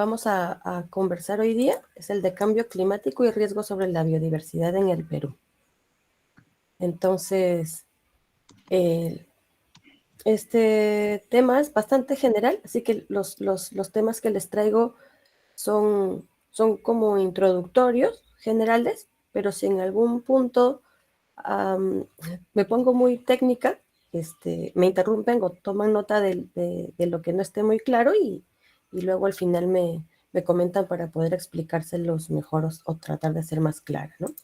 vamos a conversar hoy día es el de cambio climático y riesgo sobre la biodiversidad en el Perú. Entonces, este tema es bastante general, así que los temas que les traigo son como introductorios generales, pero si en algún punto me pongo muy técnica, me interrumpen o toman nota de lo que no esté muy claro y luego al final me comentan para poder explicárselos mejor o tratar de ser más clara, ¿no?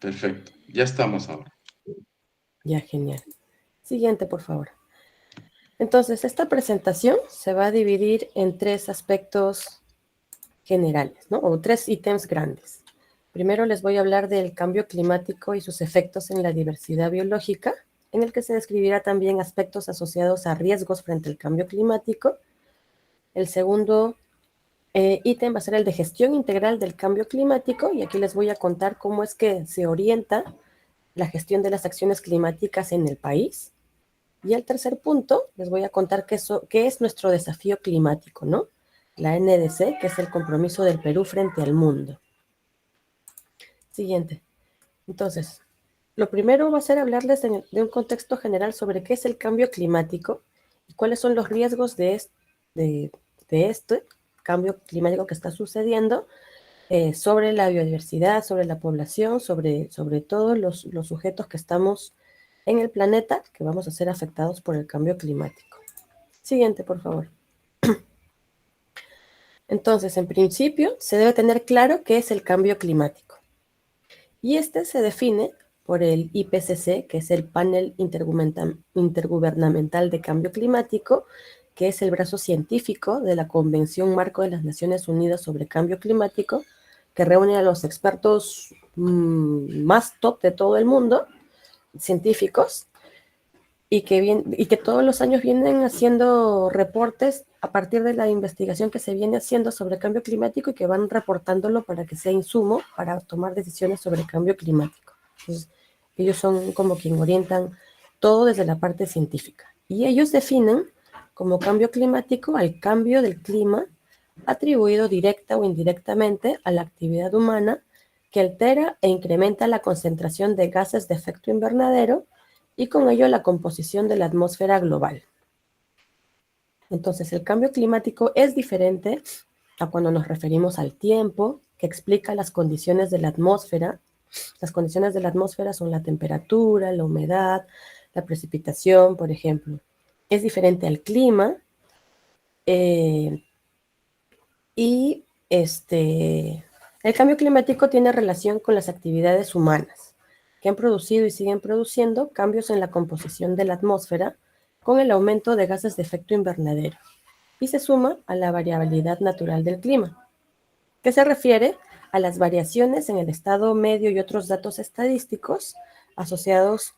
Perfecto, ya estamos ahora. Ya, genial. Siguiente, por favor. Entonces, esta presentación se va a dividir en tres aspectos generales, ¿no? O tres ítems grandes. Primero les voy a hablar del cambio climático y sus efectos en la diversidad biológica, en el que se describirá también aspectos asociados a riesgos frente al cambio climático. El segundo ítem va a ser el de gestión integral del cambio climático, y aquí les voy a contar cómo es que se orienta la gestión de las acciones climáticas en el país. Y el tercer punto, les voy a contar qué es nuestro desafío climático, ¿no? La NDC, que es el compromiso del Perú frente al mundo. Siguiente. Entonces, lo primero va a ser hablarles de un contexto general sobre qué es el cambio climático y cuáles son los riesgos de este cambio climático que está sucediendo sobre la biodiversidad, sobre la población, sobre todos los sujetos que estamos en el planeta, que vamos a ser afectados por el cambio climático. Siguiente, por favor. Entonces, en principio, se debe tener claro qué es el cambio climático. Y este se define por el IPCC, que es el Panel Intergubernamental de Cambio Climático, que es el brazo científico de la Convención Marco de las Naciones Unidas sobre Cambio Climático, que reúne a los expertos más top de todo el mundo, científicos, y que todos los años vienen haciendo reportes a partir de la investigación que se viene haciendo sobre cambio climático y que van reportándolo para que sea insumo para tomar decisiones sobre cambio climático. Entonces, ellos son como quien orientan todo desde la parte científica. Y ellos definen como cambio climático al cambio del clima atribuido directa o indirectamente a la actividad humana que altera e incrementa la concentración de gases de efecto invernadero y con ello la composición de la atmósfera global. Entonces, el cambio climático es diferente a cuando nos referimos al tiempo, que explica las condiciones de la atmósfera. Las condiciones de la atmósfera son la temperatura, la humedad, la precipitación, por ejemplo. Es diferente al clima y el cambio climático tiene relación con las actividades humanas, que han producido y siguen produciendo cambios en la composición de la atmósfera con el aumento de gases de efecto invernadero, y se suma a la variabilidad natural del clima, que se refiere a las variaciones en el estado medio y otros datos estadísticos asociados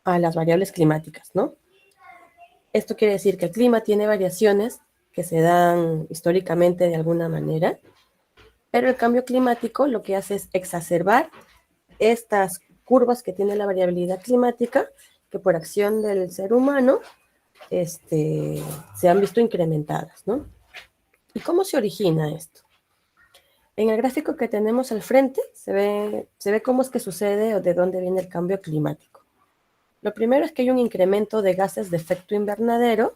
a las variables climáticas, ¿no? Esto quiere decir que el clima tiene variaciones que se dan históricamente de alguna manera, pero el cambio climático lo que hace es exacerbar estas curvas que tiene la variabilidad climática, que por acción del ser humano se han visto incrementadas, ¿no? ¿Y cómo se origina esto? En el gráfico que tenemos al frente se ve cómo es que sucede o de dónde viene el cambio climático. Lo primero es que hay un incremento de gases de efecto invernadero,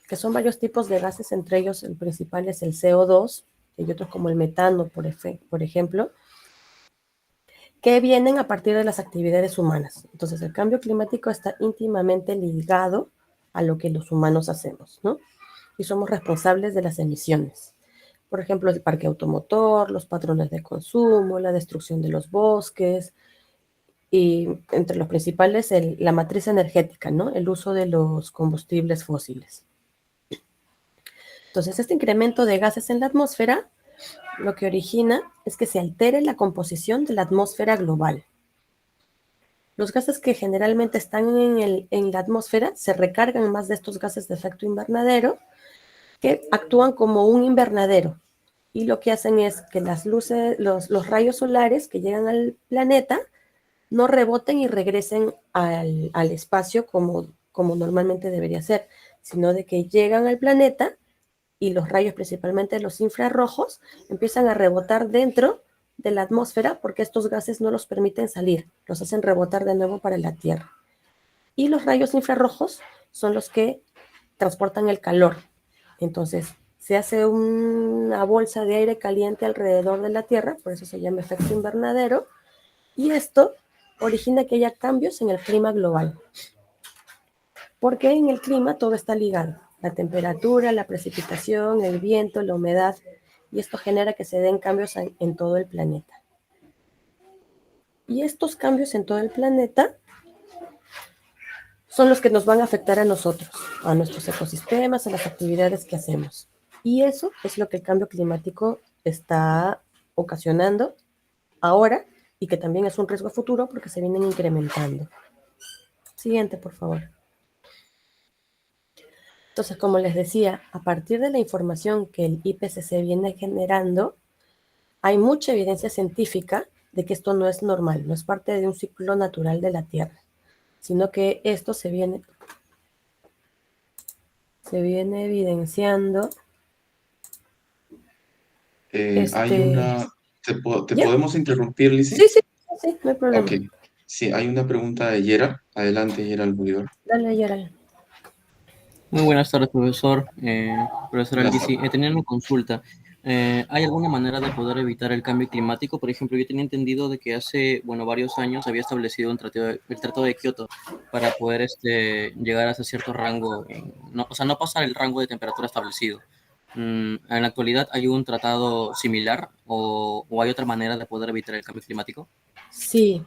que son varios tipos de gases, entre ellos el principal es el CO2, y otros como el metano, por ejemplo, que vienen a partir de las actividades humanas. Entonces, el cambio climático está íntimamente ligado a lo que los humanos hacemos, ¿no? Y somos responsables de las emisiones. Por ejemplo, el parque automotor, los patrones de consumo, la destrucción de los bosques, y entre los principales, la matriz energética, ¿no? El uso de los combustibles fósiles. Entonces, este incremento de gases en la atmósfera lo que origina es que se altere la composición de la atmósfera global. Los gases que generalmente están en la atmósfera se recargan más de estos gases de efecto invernadero, que actúan como un invernadero, y lo que hacen es que las luces, los rayos solares que llegan al planeta no reboten y regresen al espacio como normalmente debería ser, sino de que llegan al planeta y los rayos, principalmente los infrarrojos, empiezan a rebotar dentro de la atmósfera porque estos gases no los permiten salir, los hacen rebotar de nuevo para la Tierra. Y los rayos infrarrojos son los que transportan el calor. Entonces, se hace una bolsa de aire caliente alrededor de la Tierra, por eso se llama efecto invernadero, y esto origina que haya cambios en el clima global. Porque en el clima todo está ligado, la temperatura, la precipitación, el viento, la humedad, y esto genera que se den cambios en todo el planeta. Y estos cambios en todo el planeta son los que nos van a afectar a nosotros, a nuestros ecosistemas, a las actividades que hacemos. Y eso es lo que el cambio climático está ocasionando ahora y que también es un riesgo futuro porque se vienen incrementando. Siguiente, por favor. Entonces, como les decía, a partir de la información que el IPCC viene generando, hay mucha evidencia científica de que esto no es normal, no es parte de un ciclo natural de la Tierra, sino que esto se viene evidenciando. Hay una... ¿Te ¿Ya? podemos interrumpir, Sí, Lizzy? sí, sí, no hay problema. Ok. Sí, hay una pregunta de Yera. Adelante, Yera Albuidor. Dale, Gerald. Muy buenas tardes, profesor. Profesora Buenas Lizzy, tardes. tenía una consulta. ¿Hay alguna manera de poder evitar el cambio climático? Por ejemplo, yo tenía entendido de que hace, varios años había establecido el Tratado de Kioto para poder llegar hasta cierto rango, o sea, no pasar el rango de temperatura establecido. ¿En la actualidad hay un tratado similar o hay otra manera de poder evitar el cambio climático? Sí,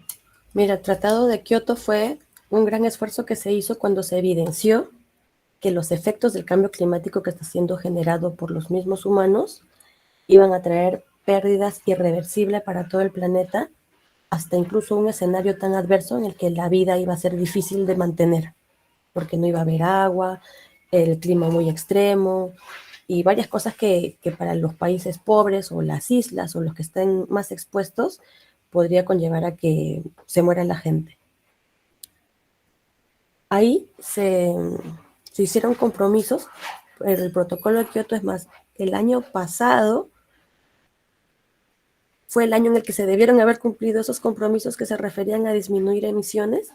mira, el Tratado de Kioto fue un gran esfuerzo que se hizo cuando se evidenció que los efectos del cambio climático que está siendo generado por los mismos humanos iban a traer pérdidas irreversibles para todo el planeta, hasta incluso un escenario tan adverso en el que la vida iba a ser difícil de mantener, porque no iba a haber agua, el clima muy extremo y varias cosas que para los países pobres o las islas o los que estén más expuestos podría conllevar a que se muera la gente. Ahí se hicieron compromisos, el protocolo de Kioto, es más, el año pasado fue el año en el que se debieron haber cumplido esos compromisos que se referían a disminuir emisiones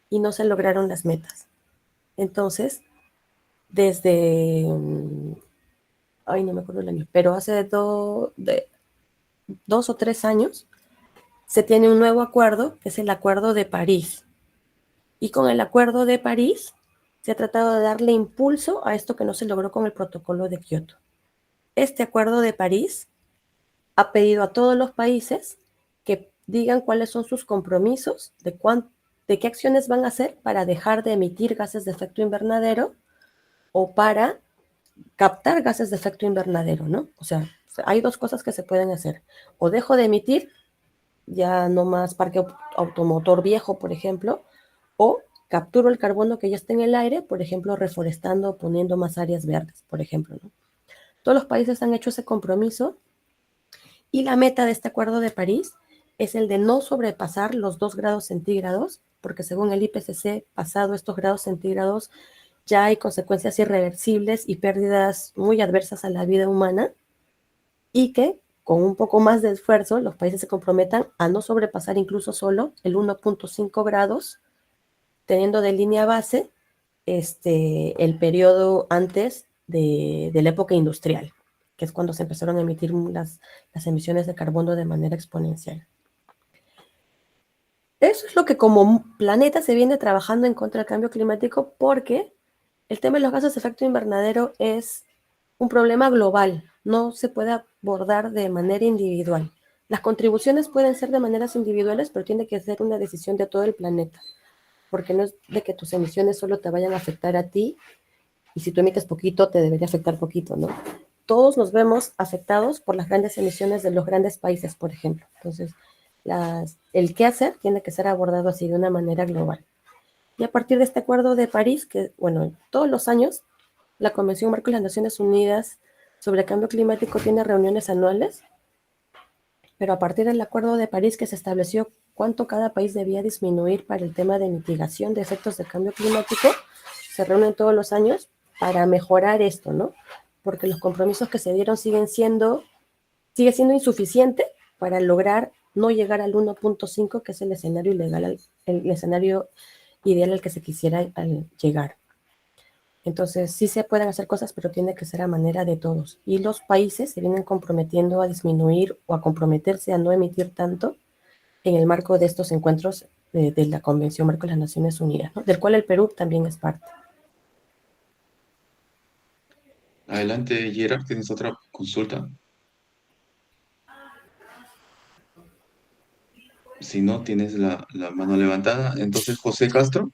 y no se lograron las metas. Entonces, desde, ay, no me acuerdo el año, pero hace 2 o 3 años, se tiene un nuevo acuerdo, que es el Acuerdo de París. Y con el Acuerdo de París se ha tratado de darle impulso a esto que no se logró con el Protocolo de Kioto. Este Acuerdo de París ha pedido a todos los países que digan cuáles son sus compromisos, de qué acciones van a hacer para dejar de emitir gases de efecto invernadero o para captar gases de efecto invernadero, ¿no? O sea, hay dos cosas que se pueden hacer. O dejo de emitir, ya no más parque automotor viejo, por ejemplo, o capturo el carbono que ya está en el aire, por ejemplo, reforestando o poniendo más áreas verdes, por ejemplo, ¿no? Todos los países han hecho ese compromiso y la meta de este Acuerdo de París es el de no sobrepasar los 2 grados centígrados, porque según el IPCC, pasado estos grados centígrados, ya hay consecuencias irreversibles y pérdidas muy adversas a la vida humana, y que con un poco más de esfuerzo los países se comprometan a no sobrepasar incluso solo el 1.5 grados, teniendo de línea base el periodo antes de la época industrial, que es cuando se empezaron a emitir las emisiones de carbono de manera exponencial. Eso es lo que como planeta se viene trabajando en contra del cambio climático, porque el tema de los gases de efecto invernadero es un problema global, no se puede abordar de manera individual. Las contribuciones pueden ser de maneras individuales, pero tiene que ser una decisión de todo el planeta, porque no es de que tus emisiones solo te vayan a afectar a ti, y si tú emites poquito, te debería afectar poquito, ¿no? Todos nos vemos afectados por las grandes emisiones de los grandes países, por ejemplo. Entonces, el qué hacer tiene que ser abordado así de una manera global. Y a partir de este Acuerdo de París, que, bueno, todos los años, la Convención Marco de las Naciones Unidas sobre el Cambio Climático tiene reuniones anuales, pero a partir del Acuerdo de París que se estableció cuánto cada país debía disminuir para el tema de mitigación de efectos del cambio climático, se reúnen todos los años para mejorar esto, ¿no? porque los compromisos que se dieron sigue siendo insuficiente para lograr no llegar al 1.5, que es el escenario ilegal, el escenario ideal al que se quisiera llegar. Entonces, sí se pueden hacer cosas, pero tiene que ser a manera de todos. Y los países se vienen comprometiendo a disminuir o a comprometerse a no emitir tanto en el marco de estos encuentros de la Convención Marco de las Naciones Unidas, ¿no? Del cual el Perú también es parte. Adelante, Gerard, ¿tienes otra consulta? Si no, tienes la mano levantada. Entonces, José Castro.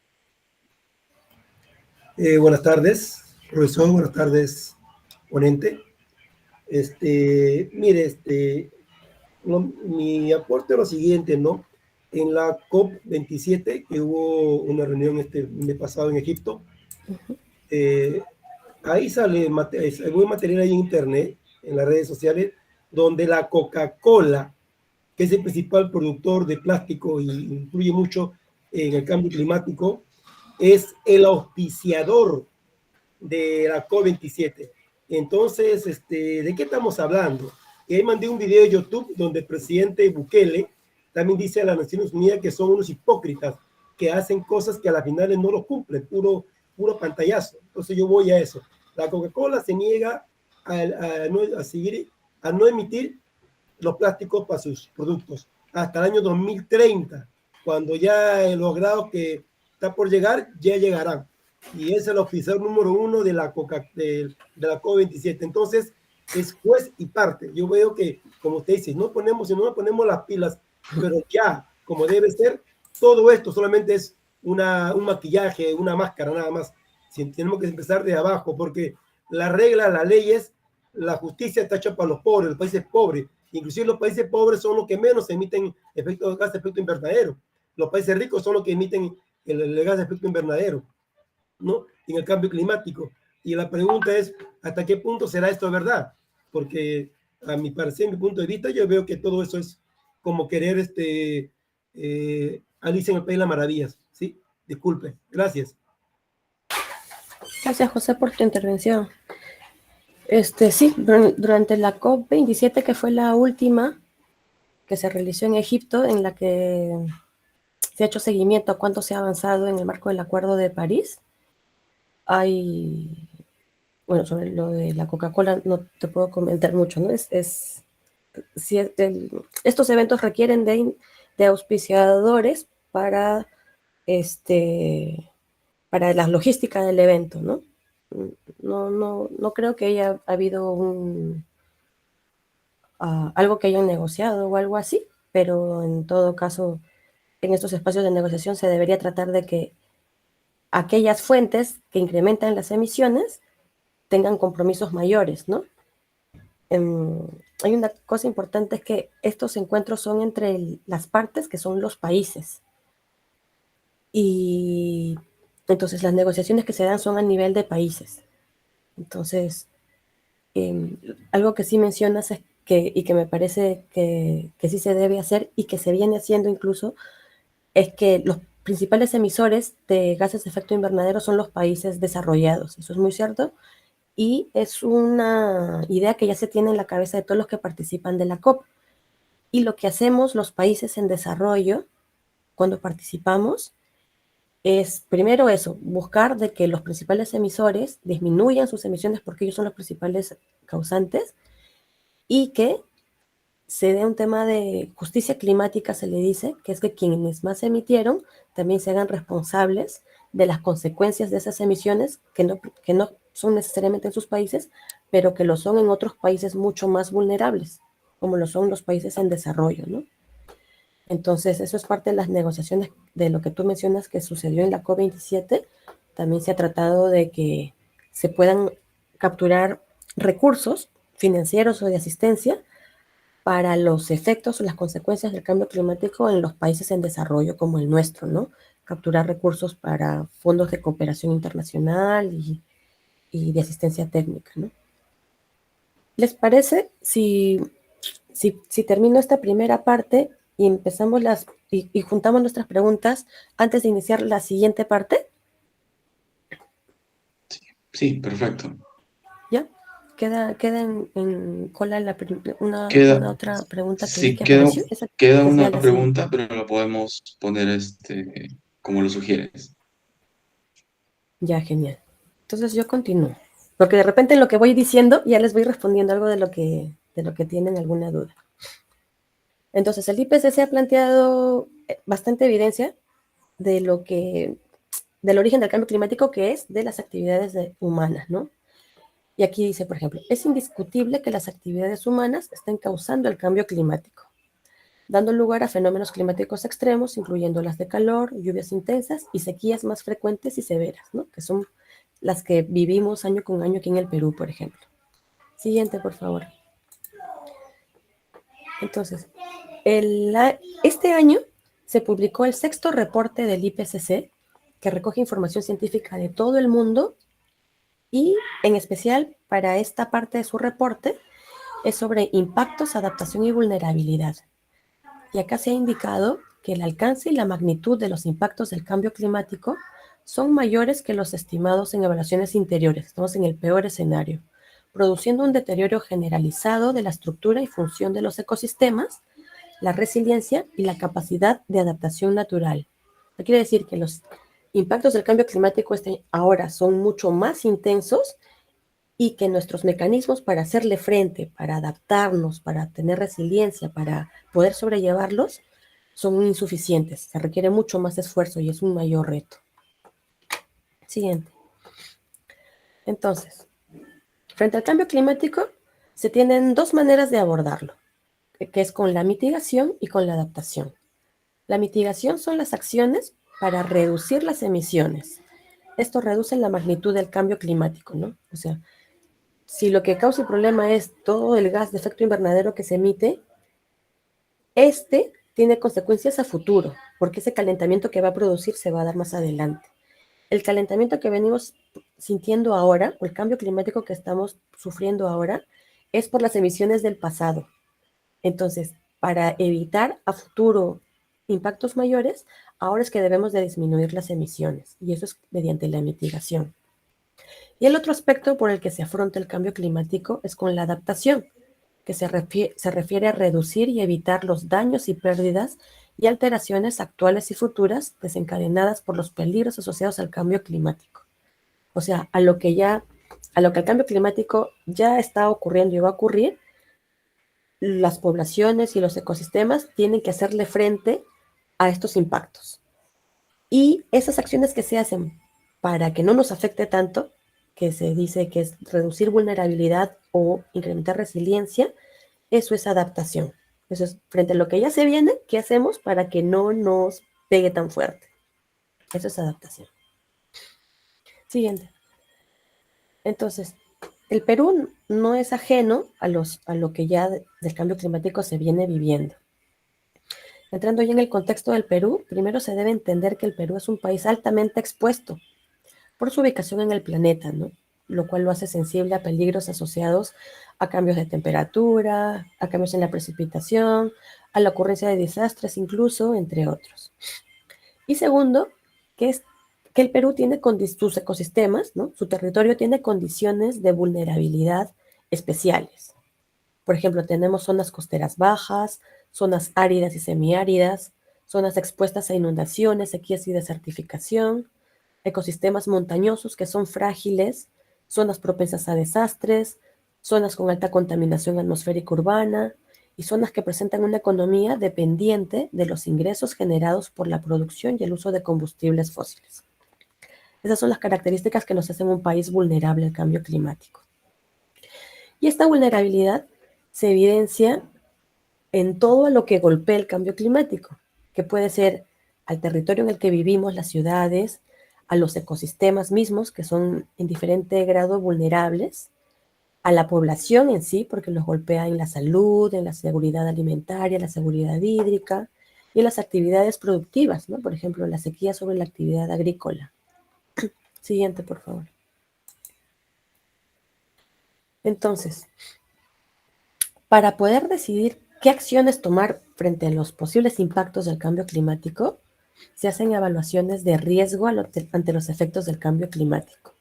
Buenas tardes, profesor, buenas tardes, ponente. Mire, mi aporte es lo siguiente, ¿no? En la COP27, que hubo una reunión este mes pasado en Egipto, ahí sale algún material ahí en internet, en las redes sociales, donde la Coca-Cola, que es el principal productor de plástico y influye mucho en el cambio climático, es el auspiciador de la COP27. Entonces, ¿de qué estamos hablando? Y ahí mandé un video de YouTube donde el presidente Bukele también dice a las Naciones Unidas que son unos hipócritas, que hacen cosas que a las finales no lo cumplen, puro pantallazo. Entonces yo voy a eso. La Coca-Cola se niega a no emitir los plásticos para sus productos hasta el año 2030, cuando ya los grados que está por llegar, ya llegarán. Y es el oficial número 1 de la COP27. Entonces, es juez y parte. Yo veo que, como usted dice, si no nos ponemos las pilas, pero ya, como debe ser, todo esto solamente es un maquillaje, una máscara nada más. Si tenemos que empezar de abajo, porque la regla, las leyes, la justicia está hecha para los pobres, los países pobres. Inclusive los países pobres son los que menos emiten gas de efecto invernadero. Los países ricos son los que emiten el gas de efecto invernadero, ¿no? En el cambio climático. Y la pregunta es, ¿hasta qué punto será esto verdad? Porque a mi parecer, mi punto de vista, yo veo que todo eso es como querer Alicia en el País de las Maravillas, ¿sí? Disculpe, gracias. Gracias, José, por tu intervención. Sí, durante la COP27, que fue la última que se realizó en Egipto, en la que se ha hecho seguimiento a cuánto se ha avanzado en el marco del Acuerdo de París, bueno, sobre lo de la Coca-Cola no te puedo comentar mucho, ¿no? Estos eventos requieren de auspiciadores para la logística del evento, ¿no? No creo que haya habido algo que hayan negociado o algo así, pero en todo caso, en estos espacios de negociación se debería tratar de que aquellas fuentes que incrementan las emisiones tengan compromisos mayores, ¿no? Hay una cosa importante, es que estos encuentros son entre las partes, que son los países. Y entonces las negociaciones que se dan son a nivel de países. Entonces, algo que sí mencionas y que me parece que sí se debe hacer y que se viene haciendo incluso, es que los principales emisores de gases de efecto invernadero son los países desarrollados. Eso es muy cierto. Y es una idea que ya se tiene en la cabeza de todos los que participan de la COP. Y lo que hacemos los países en desarrollo cuando participamos es, primero eso, buscar de que los principales emisores disminuyan sus emisiones porque ellos son los principales causantes, y que se dé un tema de justicia climática, se le dice, que es que quienes más emitieron también se hagan responsables de las consecuencias de esas emisiones, que no son necesariamente en sus países, pero que lo son en otros países mucho más vulnerables, como lo son los países en desarrollo, ¿no? Entonces, eso es parte de las negociaciones de lo que tú mencionas que sucedió en la COP27. También se ha tratado de que se puedan capturar recursos financieros o de asistencia para los efectos o las consecuencias del cambio climático en los países en desarrollo como el nuestro, ¿no? Capturar recursos para fondos de cooperación internacional y de asistencia técnica, ¿no? ¿Les parece si termino esta primera parte y empezamos y juntamos nuestras preguntas antes de iniciar la siguiente parte? Sí, perfecto. ¿Ya? queda en cola una Queda, otra pregunta que vi sí, que apareció. Esa queda es ya una la siguiente. pregunta, pero lo podemos poner como lo sugieres. Ya, genial. Entonces yo continúo. Porque de repente en lo que voy diciendo ya les voy respondiendo algo de lo que tienen alguna duda. Entonces el IPCC ha planteado bastante evidencia de del origen del cambio climático, que es de las actividades humanas, ¿no? Y aquí dice, por ejemplo, es indiscutible que las actividades humanas estén causando el cambio climático, dando lugar a fenómenos climáticos extremos, incluyendo las de calor, lluvias intensas y sequías más frecuentes y severas, ¿no? Que son las que vivimos año con año aquí en el Perú, por ejemplo. Siguiente, por favor. Entonces, este año se publicó el 6º reporte del IPCC, que recoge información científica de todo el mundo y, en especial, para esta parte de su reporte, es sobre impactos, adaptación y vulnerabilidad. Y acá se ha indicado que el alcance y la magnitud de los impactos del cambio climático son mayores que los estimados en evaluaciones interiores. Estamos en el peor escenario, produciendo un deterioro generalizado de la estructura y función de los ecosistemas, la resiliencia y la capacidad de adaptación natural. Esto quiere decir que los impactos del cambio climático ahora son mucho más intensos y que nuestros mecanismos para hacerle frente, para adaptarnos, para tener resiliencia, para poder sobrellevarlos, son insuficientes. Se requiere mucho más esfuerzo y es un mayor reto. Siguiente. Entonces, frente al cambio climático, se tienen dos maneras de abordarlo, que es con la mitigación y con la adaptación. La mitigación son las acciones para reducir las emisiones. Esto reduce la magnitud del cambio climático, ¿no? O sea, si lo que causa el problema es todo el gas de efecto invernadero que se emite, tiene consecuencias a futuro, porque ese calentamiento que va a producir se va a dar más adelante. El calentamiento que venimos sintiendo ahora, o el cambio climático que estamos sufriendo ahora, es por las emisiones del pasado. Entonces, para evitar a futuro impactos mayores, ahora es que debemos de disminuir las emisiones, y eso es mediante la mitigación. Y el otro aspecto por el que se afronta el cambio climático es con la adaptación, que se refiere a reducir y evitar los daños y pérdidas y alteraciones actuales y futuras desencadenadas por los peligros asociados al cambio climático. O sea, a lo que el cambio climático ya está ocurriendo y va a ocurrir, las poblaciones y los ecosistemas tienen que hacerle frente a estos impactos. Y esas acciones que se hacen para que no nos afecte tanto, que se dice que es reducir vulnerabilidad o incrementar resiliencia, eso es adaptación. Eso es frente a lo que ya se viene, ¿qué hacemos para que no nos pegue tan fuerte? Eso es adaptación. Siguiente. Entonces, el Perú no es ajeno a lo que ya del cambio climático se viene viviendo. Entrando ya en el contexto del Perú, primero se debe entender que el Perú es un país altamente expuesto por su ubicación en el planeta, ¿no? Lo cual lo hace sensible a peligros asociados a cambios de temperatura, a cambios en la precipitación, a la ocurrencia de desastres incluso, entre otros. Y segundo, que el Perú tiene sus ecosistemas, ¿no? Su territorio tiene condiciones de vulnerabilidad especiales. Por ejemplo, tenemos zonas costeras bajas, zonas áridas y semiáridas, zonas expuestas a inundaciones, sequías y desertificación, ecosistemas montañosos que son frágiles, zonas propensas a desastres, zonas con alta contaminación atmosférica urbana y zonas que presentan una economía dependiente de los ingresos generados por la producción y el uso de combustibles fósiles. Esas son las características que nos hacen un país vulnerable al cambio climático. Y esta vulnerabilidad se evidencia en todo lo que golpea el cambio climático, que puede ser al territorio en el que vivimos, las ciudades, a los ecosistemas mismos, que son en diferente grado vulnerables, a la población en sí, porque los golpea en la salud, en la seguridad alimentaria, la seguridad hídrica, y en las actividades productivas, ¿no? Por ejemplo, la sequía sobre la actividad agrícola. Siguiente, por favor. Entonces, para poder decidir qué acciones tomar frente a los posibles impactos del cambio climático, se hacen evaluaciones de riesgo ante los efectos del cambio climático.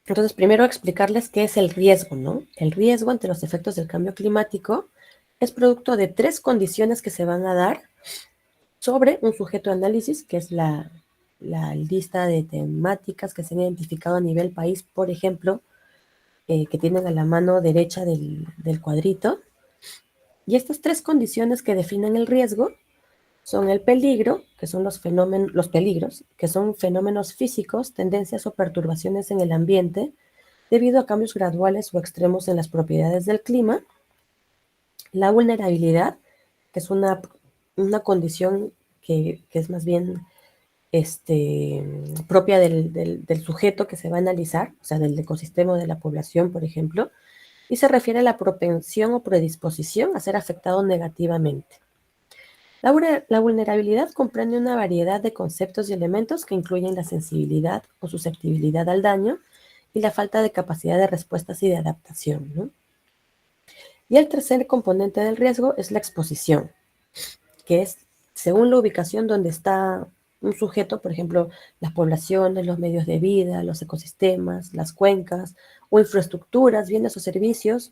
Entonces, primero explicarles qué es el riesgo, ¿no? El riesgo ante los efectos del cambio climático es producto de 3 condiciones que se van a dar sobre un sujeto de análisis, que es la lista de temáticas que se han identificado a nivel país, por ejemplo, que tienen a la mano derecha del cuadrito. Y estas 3 condiciones que definen el riesgo son el peligro, que son los peligros, que son fenómenos físicos, tendencias o perturbaciones en el ambiente debido a cambios graduales o extremos en las propiedades del clima. La vulnerabilidad, que es una condición que es más bien propia del sujeto que se va a analizar, o sea, del ecosistema o de la población, por ejemplo, y se refiere a la propensión o predisposición a ser afectado negativamente. La vulnerabilidad comprende una variedad de conceptos y elementos que incluyen la sensibilidad o susceptibilidad al daño y la falta de capacidad de respuestas y de adaptación, ¿no? Y el tercer componente del riesgo es la exposición, que es según la ubicación donde está un sujeto, por ejemplo, las poblaciones, los medios de vida, los ecosistemas, las cuencas o infraestructuras, bienes o servicios,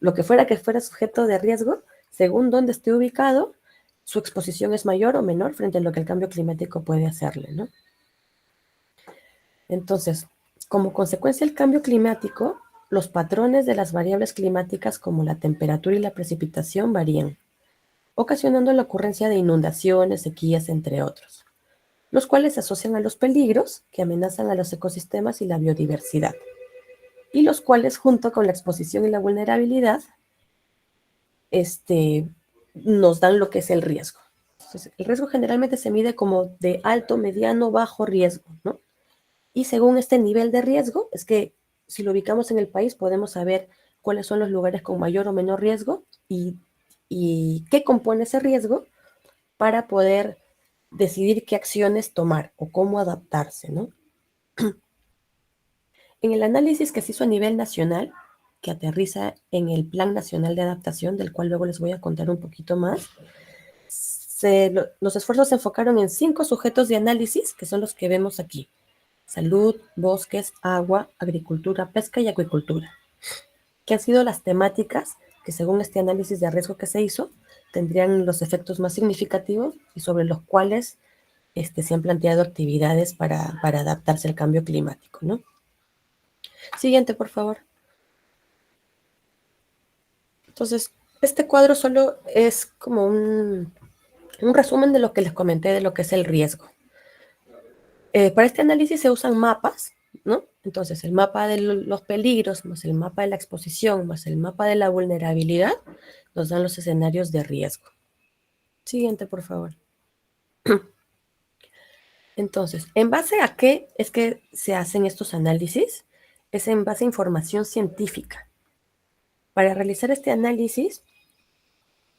lo que fuera sujeto de riesgo, según donde esté ubicado, su exposición es mayor o menor frente a lo que el cambio climático puede hacerle, ¿no? Entonces, como consecuencia del cambio climático, los patrones de las variables climáticas como la temperatura y la precipitación varían, ocasionando la ocurrencia de inundaciones, sequías, entre otros, los cuales se asocian a los peligros que amenazan a los ecosistemas y la biodiversidad, y los cuales, junto con la exposición y la vulnerabilidad, nos dan lo que es el riesgo. Entonces, el riesgo generalmente se mide como de alto, mediano, bajo riesgo, ¿no? Y según este nivel de riesgo, es que si lo ubicamos en el país, podemos saber cuáles son los lugares con mayor o menor riesgo y qué compone ese riesgo para poder decidir qué acciones tomar o cómo adaptarse, ¿no? En el análisis que se hizo a nivel nacional, que aterriza en el Plan Nacional de Adaptación, del cual luego les voy a contar un poquito más, los esfuerzos se enfocaron en 5 sujetos de análisis, que son los que vemos aquí: salud, bosques, agua, agricultura, pesca y acuicultura, que han sido las temáticas que, según este análisis de riesgo que se hizo, tendrían los efectos más significativos y sobre los cuales se han planteado actividades para adaptarse al cambio climático, ¿no? Siguiente, por favor. Entonces, este cuadro solo es como un resumen de lo que les comenté de lo que es el riesgo. Para este análisis se usan mapas, ¿no? Entonces, el mapa de los peligros, más el mapa de la exposición, más el mapa de la vulnerabilidad, nos dan los escenarios de riesgo. Siguiente, por favor. Entonces, ¿en base a qué es que se hacen estos análisis? Es en base a información científica. Para realizar este análisis,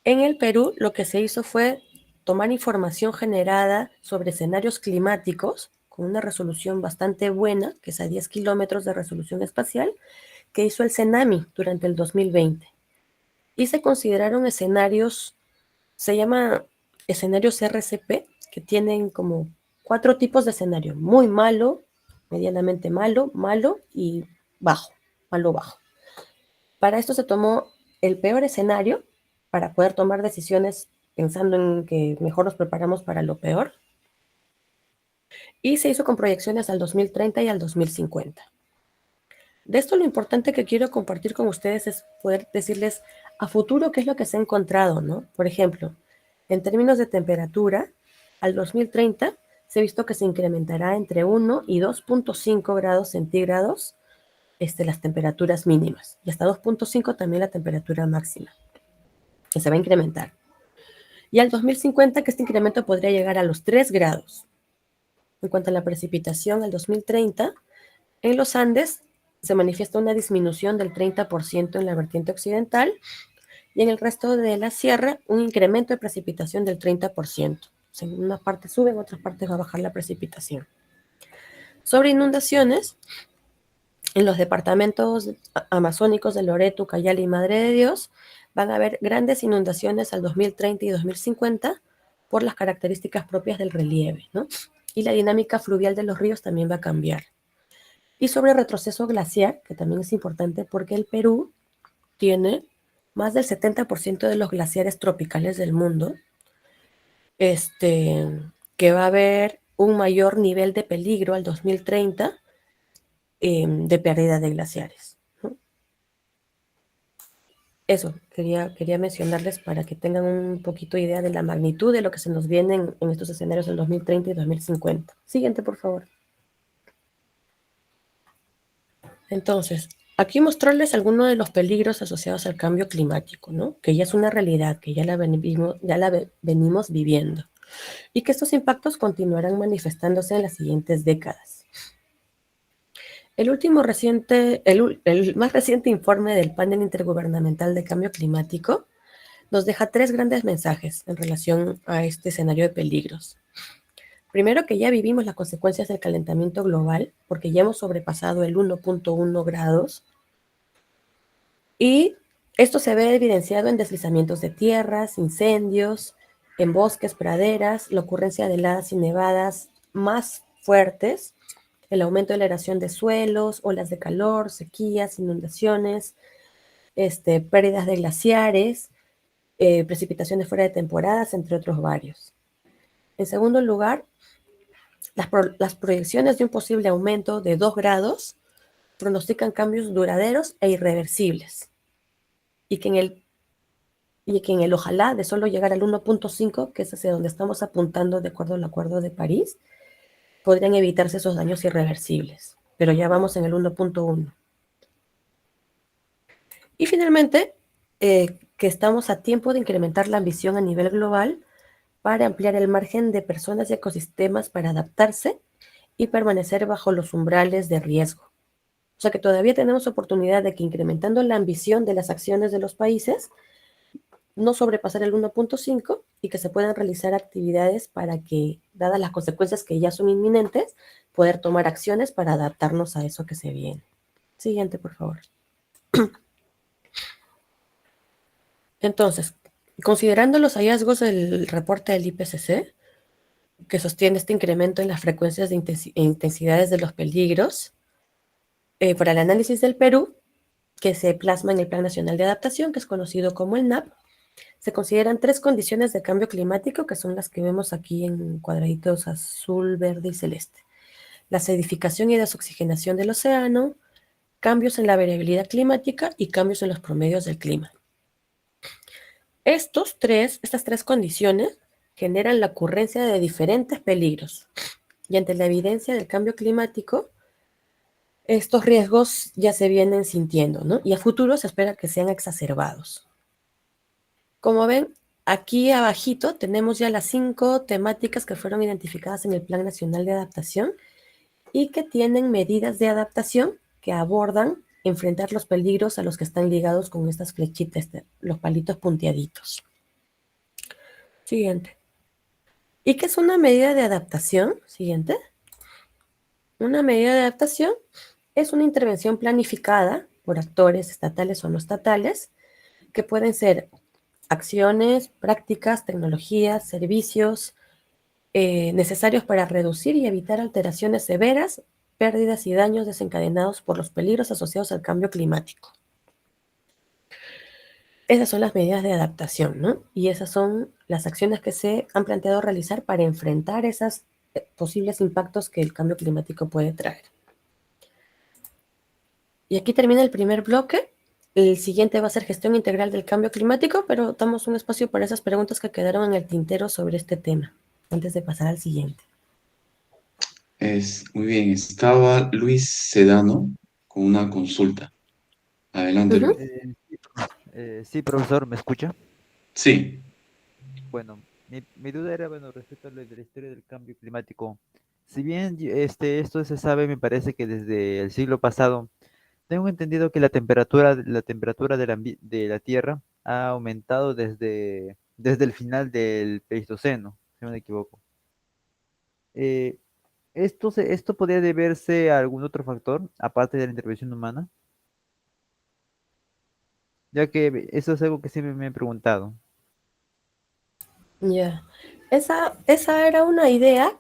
en el Perú lo que se hizo fue tomar información generada sobre escenarios climáticos con una resolución bastante buena, que es a 10 kilómetros de resolución espacial, que hizo el CENAMI durante el 2020. Y se consideraron escenarios, se llama escenarios RCP, que tienen como 4 tipos de escenario: muy malo, medianamente malo, malo y bajo, malo bajo. Para esto se tomó el peor escenario para poder tomar decisiones pensando en que mejor nos preparamos para lo peor. Y se hizo con proyecciones al 2030 y al 2050. De esto lo importante que quiero compartir con ustedes es poder decirles a futuro qué es lo que se ha encontrado, ¿no? Por ejemplo, en términos de temperatura, al 2030 se ha visto que se incrementará entre 1 y 2.5 grados centígrados las temperaturas mínimas, y hasta 2.5 también la temperatura máxima, que se va a incrementar. Y al 2050 que este incremento podría llegar a los 3 grados. En cuanto a la precipitación, al 2030, en los Andes se manifiesta una disminución del 30% en la vertiente occidental y en el resto de la sierra un incremento de precipitación del 30%. En una parte sube, en otras partes va a bajar la precipitación. Sobre inundaciones, en los departamentos amazónicos de Loreto, Ucayali y Madre de Dios van a haber grandes inundaciones al 2030 y 2050 por las características propias del relieve, ¿no? Y la dinámica fluvial de los ríos también va a cambiar. Y sobre retroceso glaciar, que también es importante porque el Perú tiene más del 70% de los glaciares tropicales del mundo, que va a haber un mayor nivel de peligro al 2030 de pérdida de glaciares, ¿no? Eso, quería mencionarles para que tengan un poquito idea de la magnitud de lo que se nos viene en estos escenarios del 2030 y 2050. Siguiente, por favor. Entonces, aquí mostrarles algunos de los peligros asociados al cambio climático, ¿no? Que ya es una realidad, que venimos viviendo, y que estos impactos continuarán manifestándose en las siguientes décadas. El más reciente informe del Panel Intergubernamental de Cambio Climático nos deja tres grandes mensajes en relación a este escenario de peligros. Primero, que ya vivimos las consecuencias del calentamiento global, porque ya hemos sobrepasado el 1.1 grados, y esto se ve evidenciado en deslizamientos de tierras, incendios, en bosques, praderas, la ocurrencia de heladas y nevadas más fuertes, el aumento de la erosión de suelos, olas de calor, sequías, inundaciones, pérdidas de glaciares, precipitaciones fuera de temporadas, entre otros varios. En segundo lugar, las proyecciones de un posible aumento de 2 grados pronostican cambios duraderos e irreversibles, y que en el ojalá de solo llegar al 1.5, que es hacia donde estamos apuntando de acuerdo al Acuerdo de París, podrían evitarse esos daños irreversibles, pero ya vamos en el 1.1. Y finalmente, que estamos a tiempo de incrementar la ambición a nivel global para ampliar el margen de personas y ecosistemas para adaptarse y permanecer bajo los umbrales de riesgo. O sea que todavía tenemos oportunidad de que, incrementando la ambición de las acciones de los países, no sobrepasar el 1.5, y que se puedan realizar actividades para que, dadas las consecuencias que ya son inminentes, poder tomar acciones para adaptarnos a eso que se viene. Siguiente, por favor. Entonces, considerando los hallazgos del reporte del IPCC, que sostiene este incremento en las frecuencias e intensidades de los peligros, para el análisis del Perú, que se plasma en el Plan Nacional de Adaptación, que es conocido como el NAP, se consideran 3 condiciones de cambio climático, que son las que vemos aquí en cuadraditos azul, verde y celeste. La acidificación y desoxigenación del océano, cambios en la variabilidad climática y cambios en los promedios del clima. Estas tres condiciones generan la ocurrencia de diferentes peligros, y ante la evidencia del cambio climático, estos riesgos ya se vienen sintiendo, ¿no? Y a futuro se espera que sean exacerbados. Como ven, aquí abajito tenemos ya las 5 temáticas que fueron identificadas en el Plan Nacional de Adaptación y que tienen medidas de adaptación que abordan enfrentar los peligros a los que están ligados con estas flechitas, los palitos punteaditos. Siguiente. ¿Y qué es una medida de adaptación? Siguiente. Una medida de adaptación es una intervención planificada por actores estatales o no estatales, que pueden ser acciones, prácticas, tecnologías, servicios necesarios para reducir y evitar alteraciones severas, pérdidas y daños desencadenados por los peligros asociados al cambio climático. Esas son las medidas de adaptación, ¿no? Y esas son las acciones que se han planteado realizar para enfrentar esos posibles impactos que el cambio climático puede traer. Y aquí termina el primer bloque. El siguiente va a ser gestión integral del cambio climático, pero damos un espacio para esas preguntas que quedaron en el tintero sobre este tema, antes de pasar al siguiente. Muy bien, estaba Luis Sedano con una consulta. Adelante, Luis. Sí, profesor, ¿me escucha? Sí, Bueno, mi duda era, bueno, respecto a lo de la historia del cambio climático. Si bien esto se sabe, me parece que desde el siglo pasado, tengo entendido que la temperatura de la Tierra ha aumentado desde el final del Pleistoceno, si no me equivoco. Eh, ¿Esto podría deberse a algún otro factor, aparte de la intervención humana? Ya que eso es algo que siempre me he preguntado. Ya. Esa era una idea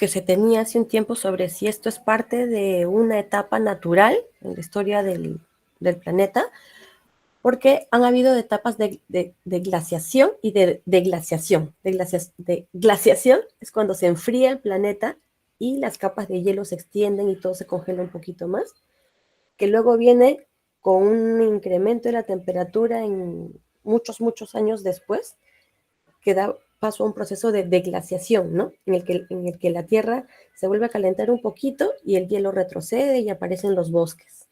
que se tenía hace un tiempo sobre si esto es parte de una etapa natural en la historia del planeta, porque han habido etapas de glaciación y de glaciación. De glaciación es cuando se enfría el planeta y las capas de hielo se extienden y todo se congela un poquito más, que luego viene con un incremento de la temperatura en muchos años después, que da paso a un proceso de glaciación, ¿no? En el que la Tierra se vuelve a calentar un poquito y el hielo retrocede y aparecen los bosques.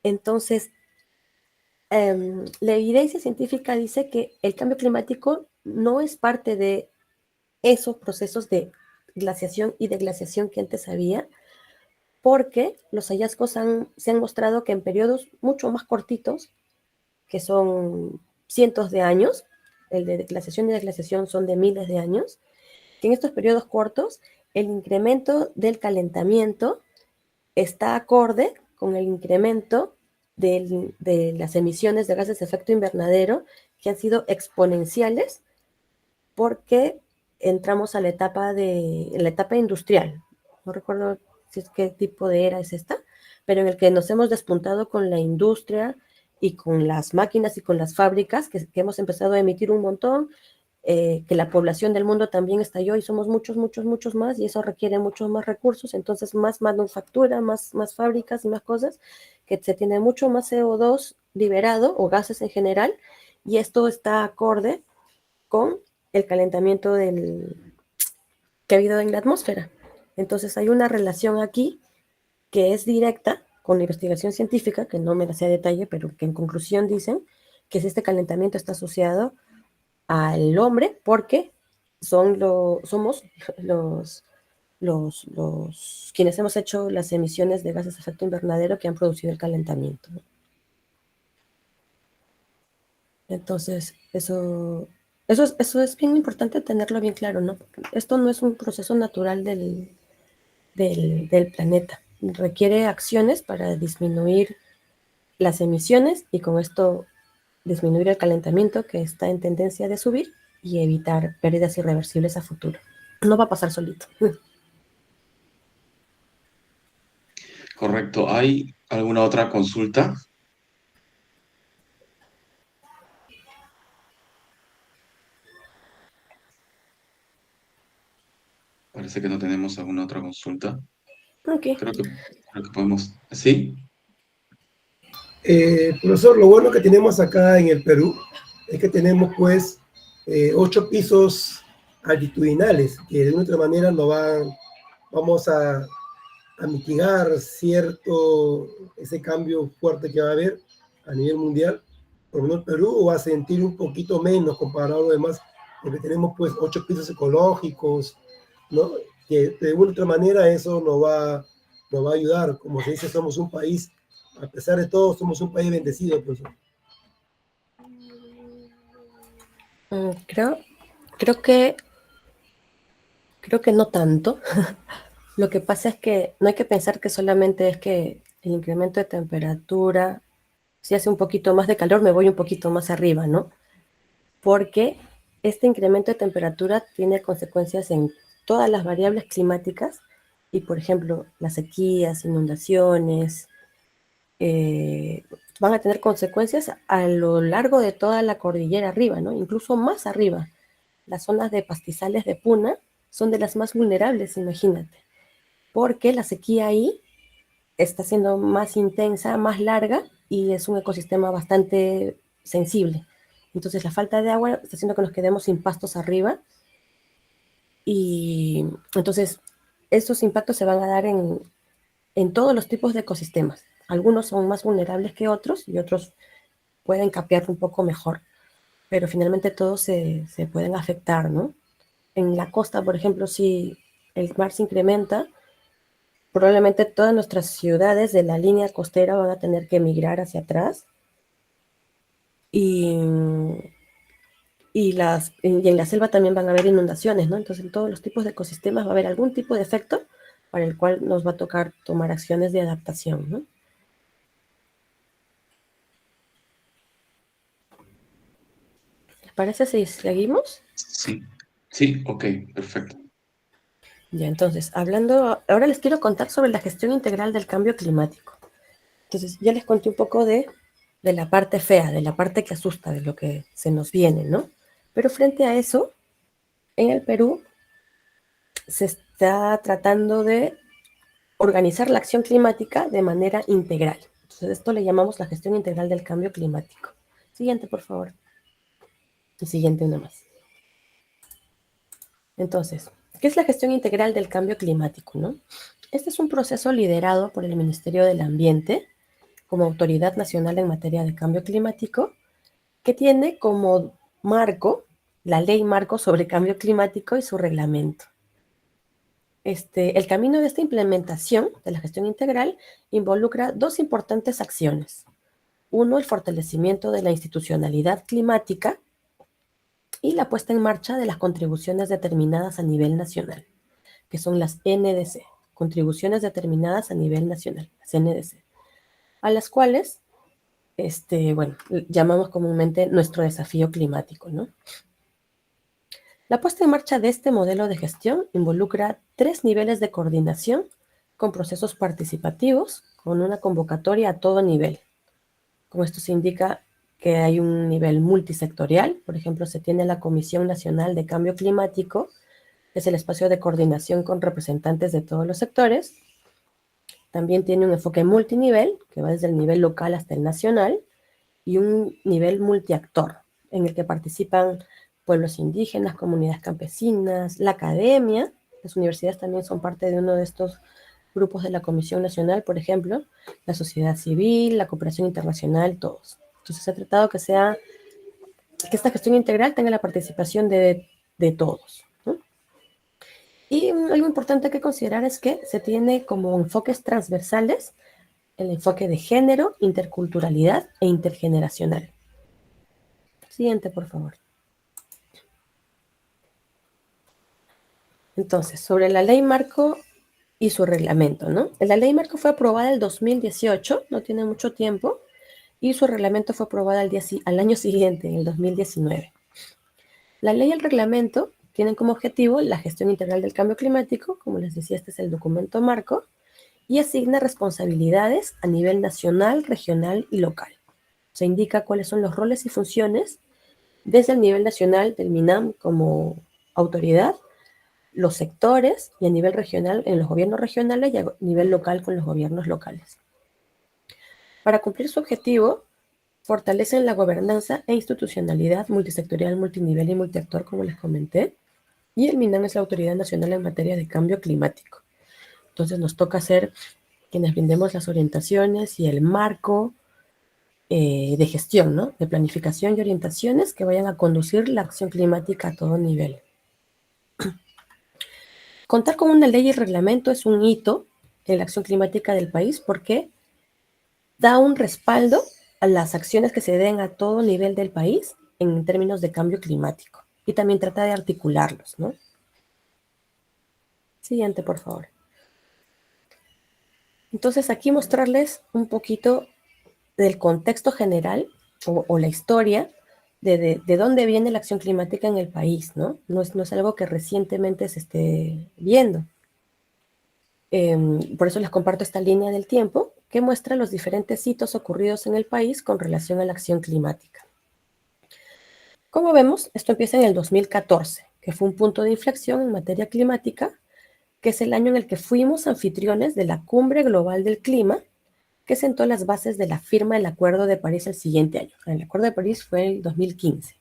Entonces, la evidencia científica dice que el cambio climático no es parte de esos procesos de glaciación y deglaciación que antes había, porque los hallazgos se han mostrado que en periodos mucho más cortitos, que son cientos de años, el de glaciación y deglaciación son de miles de años, que en estos periodos cortos el incremento del calentamiento está acorde con el incremento de las emisiones de gases de efecto invernadero, que han sido exponenciales porque entramos a la etapa industrial. No recuerdo si es qué tipo de era es esta, pero en el que nos hemos despuntado con la industria y con las máquinas y con las fábricas, que hemos empezado a emitir un montón, que la población del mundo también estalló y somos muchos más, y eso requiere muchos más recursos, entonces más manufactura, más fábricas y más cosas, que se tiene mucho más CO2 liberado, o gases en general, y esto está acorde con el calentamiento que ha habido en la atmósfera. Entonces hay una relación aquí que es directa con la investigación científica, que no me la sé a detalle, pero que en conclusión dicen que si este calentamiento está asociado al hombre, porque somos quienes hemos hecho las emisiones de gases de efecto invernadero que han producido el calentamiento. Entonces, eso es bien importante tenerlo bien claro, ¿no? Esto no es un proceso natural del planeta. Requiere acciones para disminuir las emisiones y con esto disminuir el calentamiento, que está en tendencia de subir, y evitar pérdidas irreversibles a futuro. No va a pasar solito. Correcto. ¿Hay alguna otra consulta? Parece que no tenemos alguna otra consulta. Ok. Creo que podemos. ¿Sí? Profesor, lo bueno que tenemos acá en el Perú es que tenemos pues 8 pisos altitudinales que de una u otra manera vamos a mitigar ese cambio fuerte que va a haber a nivel mundial. Por lo menos Perú va a sentir un poquito menos comparado a lo demás, porque tenemos pues 8 pisos ecológicos, ¿no? Que de una u otra manera eso nos va a ayudar. Como se dice, somos un país, a pesar de todo, somos un país bendecido, profesor. Creo que no tanto. Lo que pasa es que no hay que pensar que solamente es que el incremento de temperatura, si hace un poquito más de calor, me voy un poquito más arriba, ¿no? Porque este incremento de temperatura tiene consecuencias en todas las variables climáticas y, por ejemplo, las sequías, inundaciones, van a tener consecuencias a lo largo de toda la cordillera arriba, ¿no? Incluso más arriba. Las zonas de pastizales de Puna son de las más vulnerables, imagínate, porque la sequía ahí está siendo más intensa, más larga, y es un ecosistema bastante sensible. Entonces la falta de agua está haciendo que nos quedemos sin pastos arriba, y entonces estos impactos se van a dar en todos los tipos de ecosistemas. Algunos son más vulnerables que otros y otros pueden capear un poco mejor, pero finalmente todos se pueden afectar, ¿no? En la costa, por ejemplo, si el mar se incrementa, probablemente todas nuestras ciudades de la línea costera van a tener que migrar hacia atrás, y, y en la selva también van a haber inundaciones, ¿no? Entonces en todos los tipos de ecosistemas va a haber algún tipo de efecto para el cual nos va a tocar tomar acciones de adaptación, ¿no? ¿Les parece si seguimos? Sí. Sí, ok, perfecto. Ya, entonces, ahora les quiero contar sobre la gestión integral del cambio climático. Entonces, ya les conté un poco de la parte fea, de la parte que asusta, de lo que se nos viene, ¿no? Pero frente a eso, en el Perú se está tratando de organizar la acción climática de manera integral. Entonces, esto le llamamos la gestión integral del cambio climático. Siguiente, por favor. Y siguiente una más. Entonces, ¿qué es la gestión integral del cambio climático, no? Este es un proceso liderado por el Ministerio del Ambiente como autoridad nacional en materia de cambio climático, que tiene como marco la Ley Marco sobre Cambio Climático y su reglamento. El camino de esta implementación de la gestión integral involucra dos importantes acciones. Uno, el fortalecimiento de la institucionalidad climática y la puesta en marcha de las contribuciones determinadas a nivel nacional, que son las NDC, contribuciones determinadas a nivel nacional, las NDC, a las cuales, llamamos comúnmente nuestro desafío climático, ¿no? La puesta en marcha de este modelo de gestión involucra 3 niveles de coordinación con procesos participativos, con una convocatoria a todo nivel. Con esto se indica que hay un nivel multisectorial, por ejemplo, se tiene la Comisión Nacional de Cambio Climático, que es el espacio de coordinación con representantes de todos los sectores. También tiene un enfoque multinivel, que va desde el nivel local hasta el nacional, y un nivel multiactor, en el que participan pueblos indígenas, comunidades campesinas, la academia. Las universidades también son parte de uno de estos grupos de la Comisión Nacional, por ejemplo, la sociedad civil, la cooperación internacional, todos. Entonces se ha tratado que esta gestión integral tenga la participación de todos, ¿no? Y algo importante que considerar es que se tiene como enfoques transversales el enfoque de género, interculturalidad e intergeneracional. Siguiente, por favor. Entonces, sobre la ley marco y su reglamento, ¿no? La ley marco fue aprobada en el 2018, no tiene mucho tiempo, y su reglamento fue aprobado al año siguiente, en el 2019. La ley y el reglamento tienen como objetivo la gestión integral del cambio climático, como les decía, este es el documento marco, y asigna responsabilidades a nivel nacional, regional y local. Se indica cuáles son los roles y funciones desde el nivel nacional del MINAM como autoridad, los sectores y a nivel regional en los gobiernos regionales y a nivel local con los gobiernos locales. Para cumplir su objetivo, fortalecen la gobernanza e institucionalidad multisectorial, multinivel y multiactor, como les comenté, y el MINAM es la autoridad nacional en materia de cambio climático. Entonces nos toca ser quienes brindemos las orientaciones y el marco de gestión, ¿no? De planificación y orientaciones que vayan a conducir la acción climática a todo nivel. Contar con una ley y reglamento es un hito en la acción climática del país porque da un respaldo a las acciones que se den a todo nivel del país en términos de cambio climático y también trata de articularlos, ¿no? Siguiente, por favor. Entonces, aquí mostrarles un poquito del contexto general o la historia de dónde viene la acción climática en el país, ¿no? No es algo que recientemente se esté viendo. Por eso les comparto esta línea del tiempo que muestra los diferentes hitos ocurridos en el país con relación a la acción climática. Como vemos, esto empieza en el 2014, que fue un punto de inflexión en materia climática, que es el año en el que fuimos anfitriones de la Cumbre Global del Clima, que sentó las bases de la firma del Acuerdo de París el siguiente año. El Acuerdo de París fue el 2015.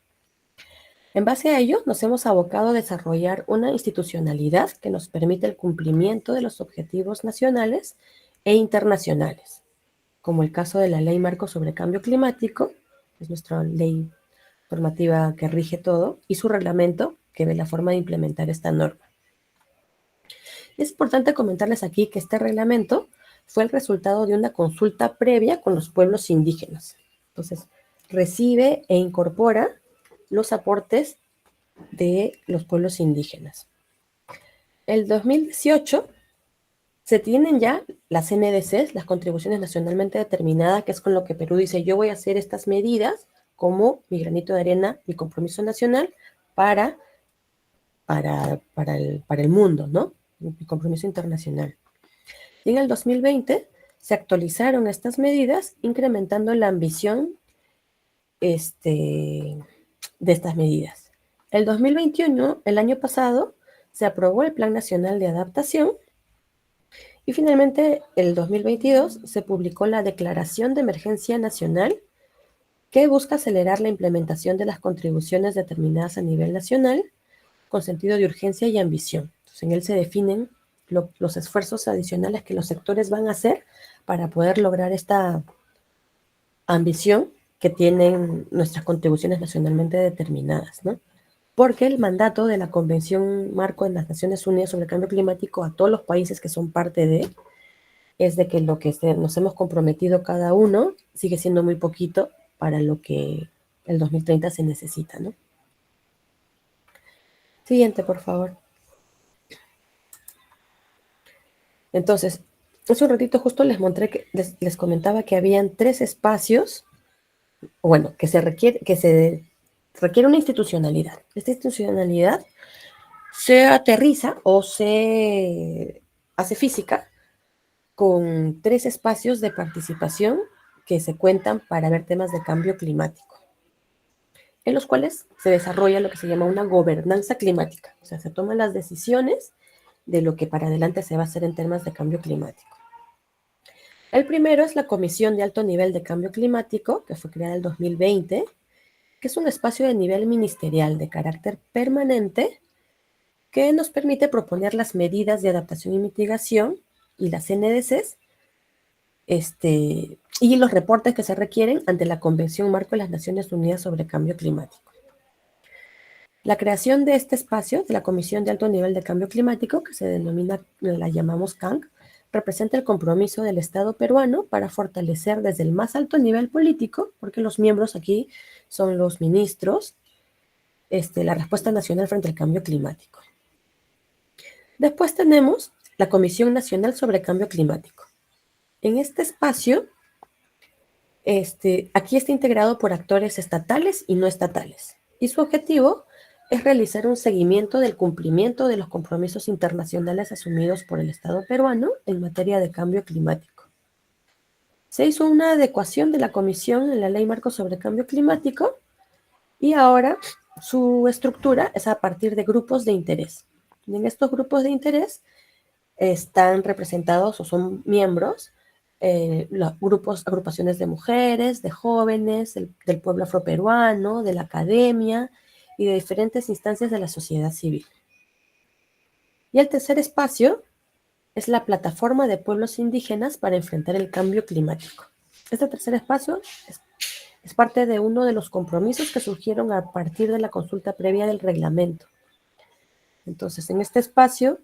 En base a ello, nos hemos abocado a desarrollar una institucionalidad que nos permite el cumplimiento de los objetivos nacionales e internacionales, como el caso de la Ley Marco sobre Cambio Climático, que es nuestra ley normativa que rige todo, y su reglamento, que ve la forma de implementar esta norma. Es importante comentarles aquí que este reglamento fue el resultado de una consulta previa con los pueblos indígenas. Entonces, recibe e incorpora los aportes de los pueblos indígenas. El 2018 se tienen ya las NDCs, las contribuciones nacionalmente determinadas, que es con lo que Perú dice, yo voy a hacer estas medidas como mi granito de arena, mi compromiso nacional para el mundo, ¿no? el compromiso internacional. Y en el 2020 se actualizaron estas medidas, incrementando la ambición de estas medidas. El 2021, el año pasado, se aprobó el Plan Nacional de Adaptación y finalmente el 2022 se publicó la Declaración de Emergencia Nacional que busca acelerar la implementación de las contribuciones determinadas a nivel nacional con sentido de urgencia y ambición. Entonces, en él se definen los esfuerzos adicionales que los sectores van a hacer para poder lograr esta ambición que tienen nuestras contribuciones nacionalmente determinadas, ¿no? Porque el mandato de la Convención Marco de las Naciones Unidas sobre el Cambio Climático a todos los países que son parte de es de que lo que nos hemos comprometido cada uno sigue siendo muy poquito para lo que el 2030 se necesita, ¿no? Siguiente, por favor. Entonces, hace un ratito justo les mostré que les comentaba que habían 3 espacios, bueno, que se requiere una institucionalidad. Esta institucionalidad se aterriza o se hace física con 3 espacios de participación que se cuentan para ver temas de cambio climático, en los cuales se desarrolla lo que se llama una gobernanza climática. O sea, se toman las decisiones de lo que para adelante se va a hacer en temas de cambio climático. El primero es la Comisión de Alto Nivel de Cambio Climático, que fue creada en el 2020, que es un espacio de nivel ministerial de carácter permanente que nos permite proponer las medidas de adaptación y mitigación y las NDCs y los reportes que se requieren ante la Convención Marco de las Naciones Unidas sobre Cambio Climático. La creación de este espacio, de la Comisión de Alto Nivel de Cambio Climático, que se denomina, la llamamos CANC, representa el compromiso del Estado peruano para fortalecer desde el más alto nivel político, porque los miembros aquí son los ministros, la respuesta nacional frente al cambio climático. Después tenemos la Comisión Nacional sobre Cambio Climático. En este espacio, aquí está integrado por actores estatales y no estatales, y su objetivo es realizar un seguimiento del cumplimiento de los compromisos internacionales asumidos por el Estado peruano en materia de cambio climático. Se hizo una adecuación de la comisión en la Ley Marco sobre Cambio Climático y ahora su estructura es a partir de grupos de interés. Y en estos grupos de interés están representados o son miembros agrupaciones de mujeres, de jóvenes, del pueblo afroperuano, de la academia y de diferentes instancias de la sociedad civil. Y el tercer espacio es la Plataforma de Pueblos Indígenas para enfrentar el cambio climático. Este tercer espacio es parte de uno de los compromisos que surgieron a partir de la consulta previa del reglamento. Entonces, en este espacio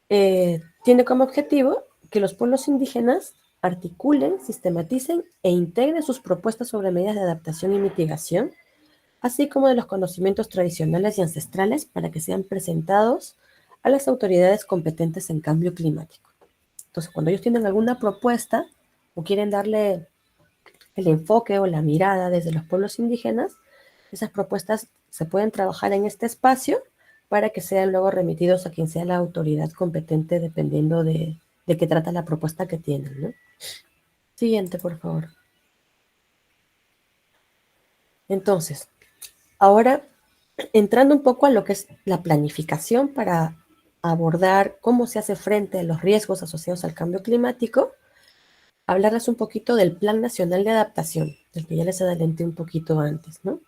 tiene como objetivo que los pueblos indígenas articulen, sistematicen e integren sus propuestas sobre medidas de adaptación y mitigación, así como de los conocimientos tradicionales y ancestrales para que sean presentados a las autoridades competentes en cambio climático. Entonces, cuando ellos tienen alguna propuesta o quieren darle el enfoque o la mirada desde los pueblos indígenas, esas propuestas se pueden trabajar en este espacio para que sean luego remitidos a quien sea la autoridad competente dependiendo de qué trata la propuesta que tienen, ¿no? Siguiente, por favor. Entonces, ahora, entrando un poco a lo que es la planificación para abordar cómo se hace frente a los riesgos asociados al cambio climático, hablarles un poquito del Plan Nacional de Adaptación, del que ya les adelanté un poquito antes, ¿no?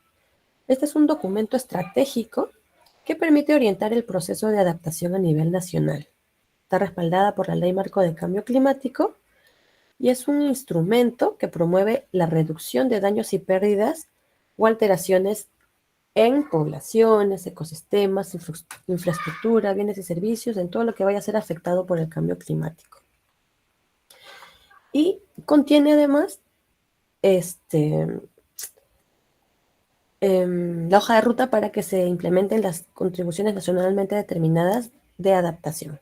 Este es un documento estratégico que permite orientar el proceso de adaptación a nivel nacional. Está respaldada por la Ley Marco de Cambio Climático y es un instrumento que promueve la reducción de daños y pérdidas o alteraciones en poblaciones, ecosistemas, infraestructura, bienes y servicios, en todo lo que vaya a ser afectado por el cambio climático. Y contiene además la hoja de ruta para que se implementen las contribuciones nacionalmente determinadas de adaptación.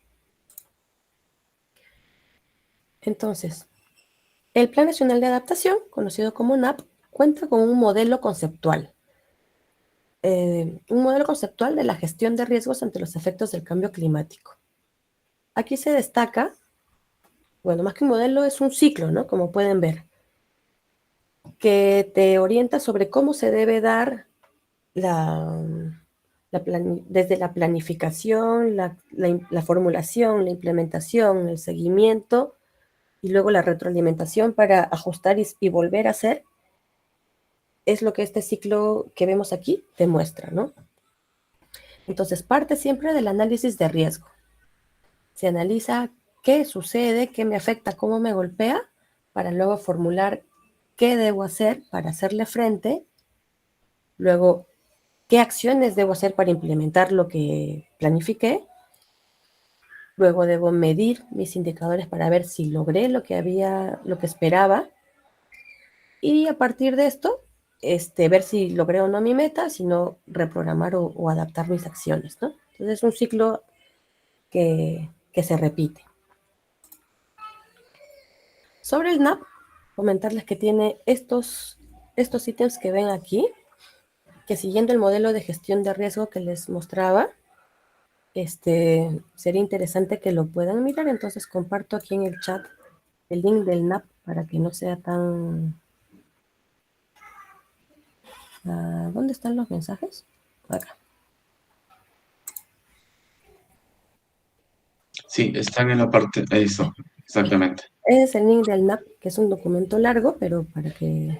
Entonces, el Plan Nacional de Adaptación, conocido como NAP, cuenta con un modelo conceptual. Un modelo conceptual de la gestión de riesgos ante los efectos del cambio climático. aquí se destaca, bueno, más que un modelo es un ciclo, ¿no? Como pueden ver, que te orienta sobre cómo se debe dar desde la planificación, la formulación, la implementación, el seguimiento y luego la retroalimentación para ajustar y volver a hacer, es lo que este ciclo que vemos aquí demuestra, ¿no? Entonces, parte siempre del análisis de riesgo. Se analiza qué sucede, qué me afecta, cómo me golpea, para luego formular qué debo hacer para hacerle frente, luego qué acciones debo hacer para implementar lo que planifiqué, luego debo medir mis indicadores para ver si logré lo que esperaba, y a partir de esto, ver si logré o no mi meta, si no, reprogramar o adaptar mis acciones, ¿no? Entonces es un ciclo que se repite. Sobre el NAP, comentarles que tiene estos ítems que ven aquí, que siguiendo el modelo de gestión de riesgo que les mostraba, sería interesante que lo puedan mirar. Entonces comparto aquí en el chat el link del NAP para que no sea tan... ¿dónde están los mensajes? Acá. Sí, están en la parte, eso, exactamente. Ese es el link del NAP, que es un documento largo, pero para que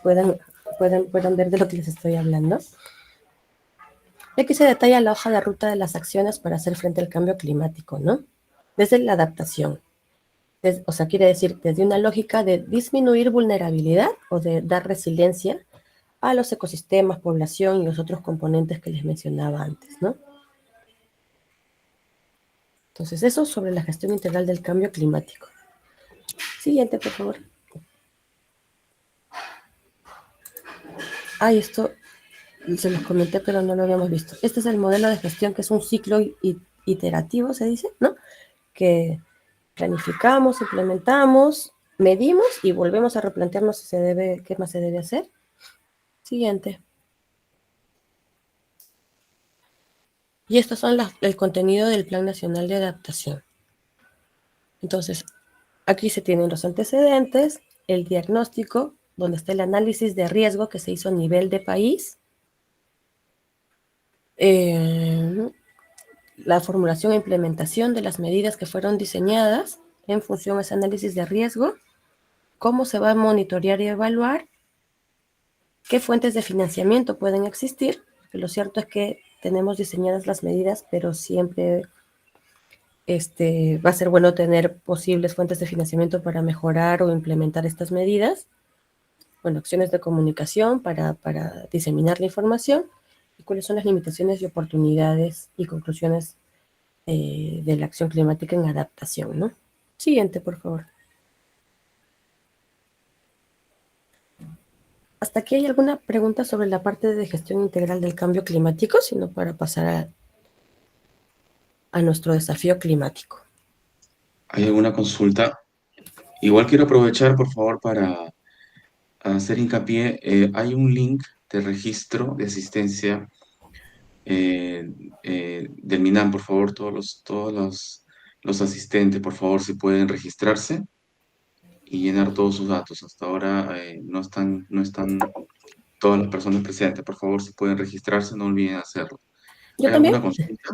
puedan ver de lo que les estoy hablando. Y aquí se detalla la hoja de ruta de las acciones para hacer frente al cambio climático, ¿no? Desde la adaptación. O sea, quiere decir, desde una lógica de disminuir vulnerabilidad o de dar resiliencia a los ecosistemas, población y los otros componentes que les mencionaba antes, ¿no? Entonces, eso sobre la gestión integral del cambio climático. Siguiente, por favor. Esto se los comenté, pero no lo habíamos visto. Este es el modelo de gestión, que es un ciclo iterativo, se dice, ¿no? Que planificamos, implementamos, medimos y volvemos a replantearnos qué más se debe hacer. Siguiente. Y estos son el contenido del Plan Nacional de Adaptación. Entonces, aquí se tienen los antecedentes, el diagnóstico, donde está el análisis de riesgo que se hizo a nivel de país, la formulación e implementación de las medidas que fueron diseñadas en función a ese análisis de riesgo, cómo se va a monitorear y evaluar, qué fuentes de financiamiento pueden existir, porque lo cierto es que tenemos diseñadas las medidas, pero siempre va a ser bueno tener posibles fuentes de financiamiento para mejorar o implementar estas medidas. Bueno, acciones de comunicación para diseminar la información, y cuáles son las limitaciones y oportunidades y conclusiones de la acción climática en adaptación, ¿no? Siguiente, por favor. ¿Hasta aquí hay alguna pregunta sobre la parte de gestión integral del cambio climático? Sino para pasar a nuestro desafío climático. ¿Hay alguna consulta? Igual quiero aprovechar, por favor, para hacer hincapié. Hay un link de registro de asistencia del MINAM, por favor, todos los asistentes, por favor, si pueden registrarse y llenar todos sus datos. Hasta ahora no están todas las personas presentes. Por favor, si pueden registrarse, no olviden hacerlo. ¿Yo ¿Hay también? alguna consulta?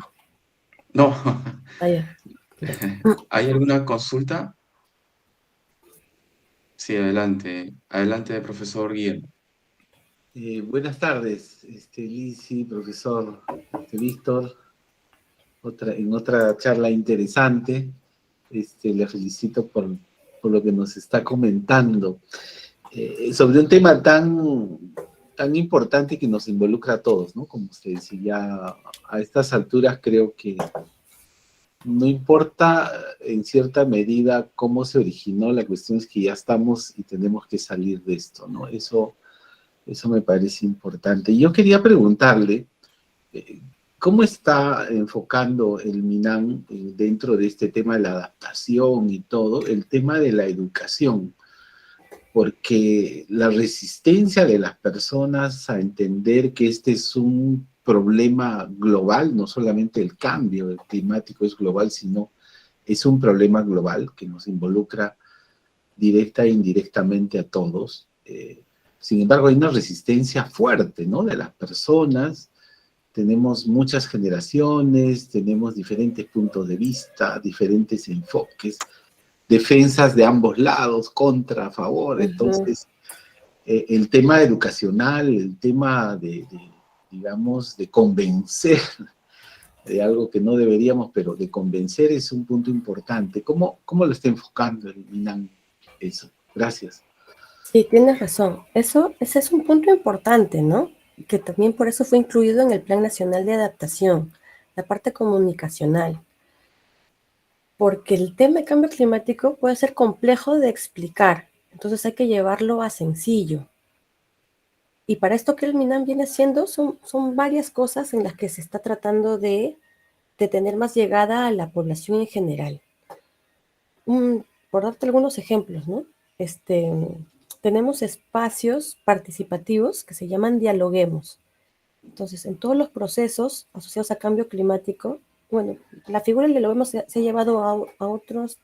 No. Ya. ¿Hay alguna consulta? Sí, adelante. Adelante, profesor Guillermo. Buenas tardes, Lizzy, profesor Víctor. En otra charla interesante. Le felicito por lo que nos está comentando. Sobre un tema tan importante que nos involucra a todos, ¿no? Como usted decía, a estas alturas creo que no importa en cierta medida cómo se originó, la cuestión es que ya estamos y tenemos que salir de esto, ¿no? Eso me parece importante. Yo quería preguntarle, ¿cómo está enfocando el MINAM dentro de este tema de la adaptación y todo, el tema de la educación? Porque la resistencia de las personas a entender que este es un problema global, no solamente el cambio climático es global, sino es un problema global que nos involucra directa e indirectamente a todos. Sin embargo, hay una resistencia fuerte, ¿no? De las personas. Tenemos muchas generaciones, tenemos diferentes puntos de vista, diferentes enfoques, defensas de ambos lados, contra, a favor. Entonces, el tema educacional, el tema digamos, de convencer de algo que no deberíamos, pero de convencer es un punto importante. ¿Cómo lo está enfocando el MINAM eso? Gracias. Sí, tienes razón. Ese es un punto importante, ¿no? Que también por eso fue incluido en el Plan Nacional de Adaptación, la parte comunicacional. Porque el tema de cambio climático puede ser complejo de explicar, entonces hay que llevarlo a sencillo. Y para esto que el MINAM viene haciendo son varias cosas en las que se está tratando de tener más llegada a la población en general. Por darte algunos ejemplos, ¿no? Tenemos espacios participativos que se llaman dialoguemos. Entonces, en todos los procesos asociados a cambio climático, bueno, la figura del dialoguemos se ha llevado a otros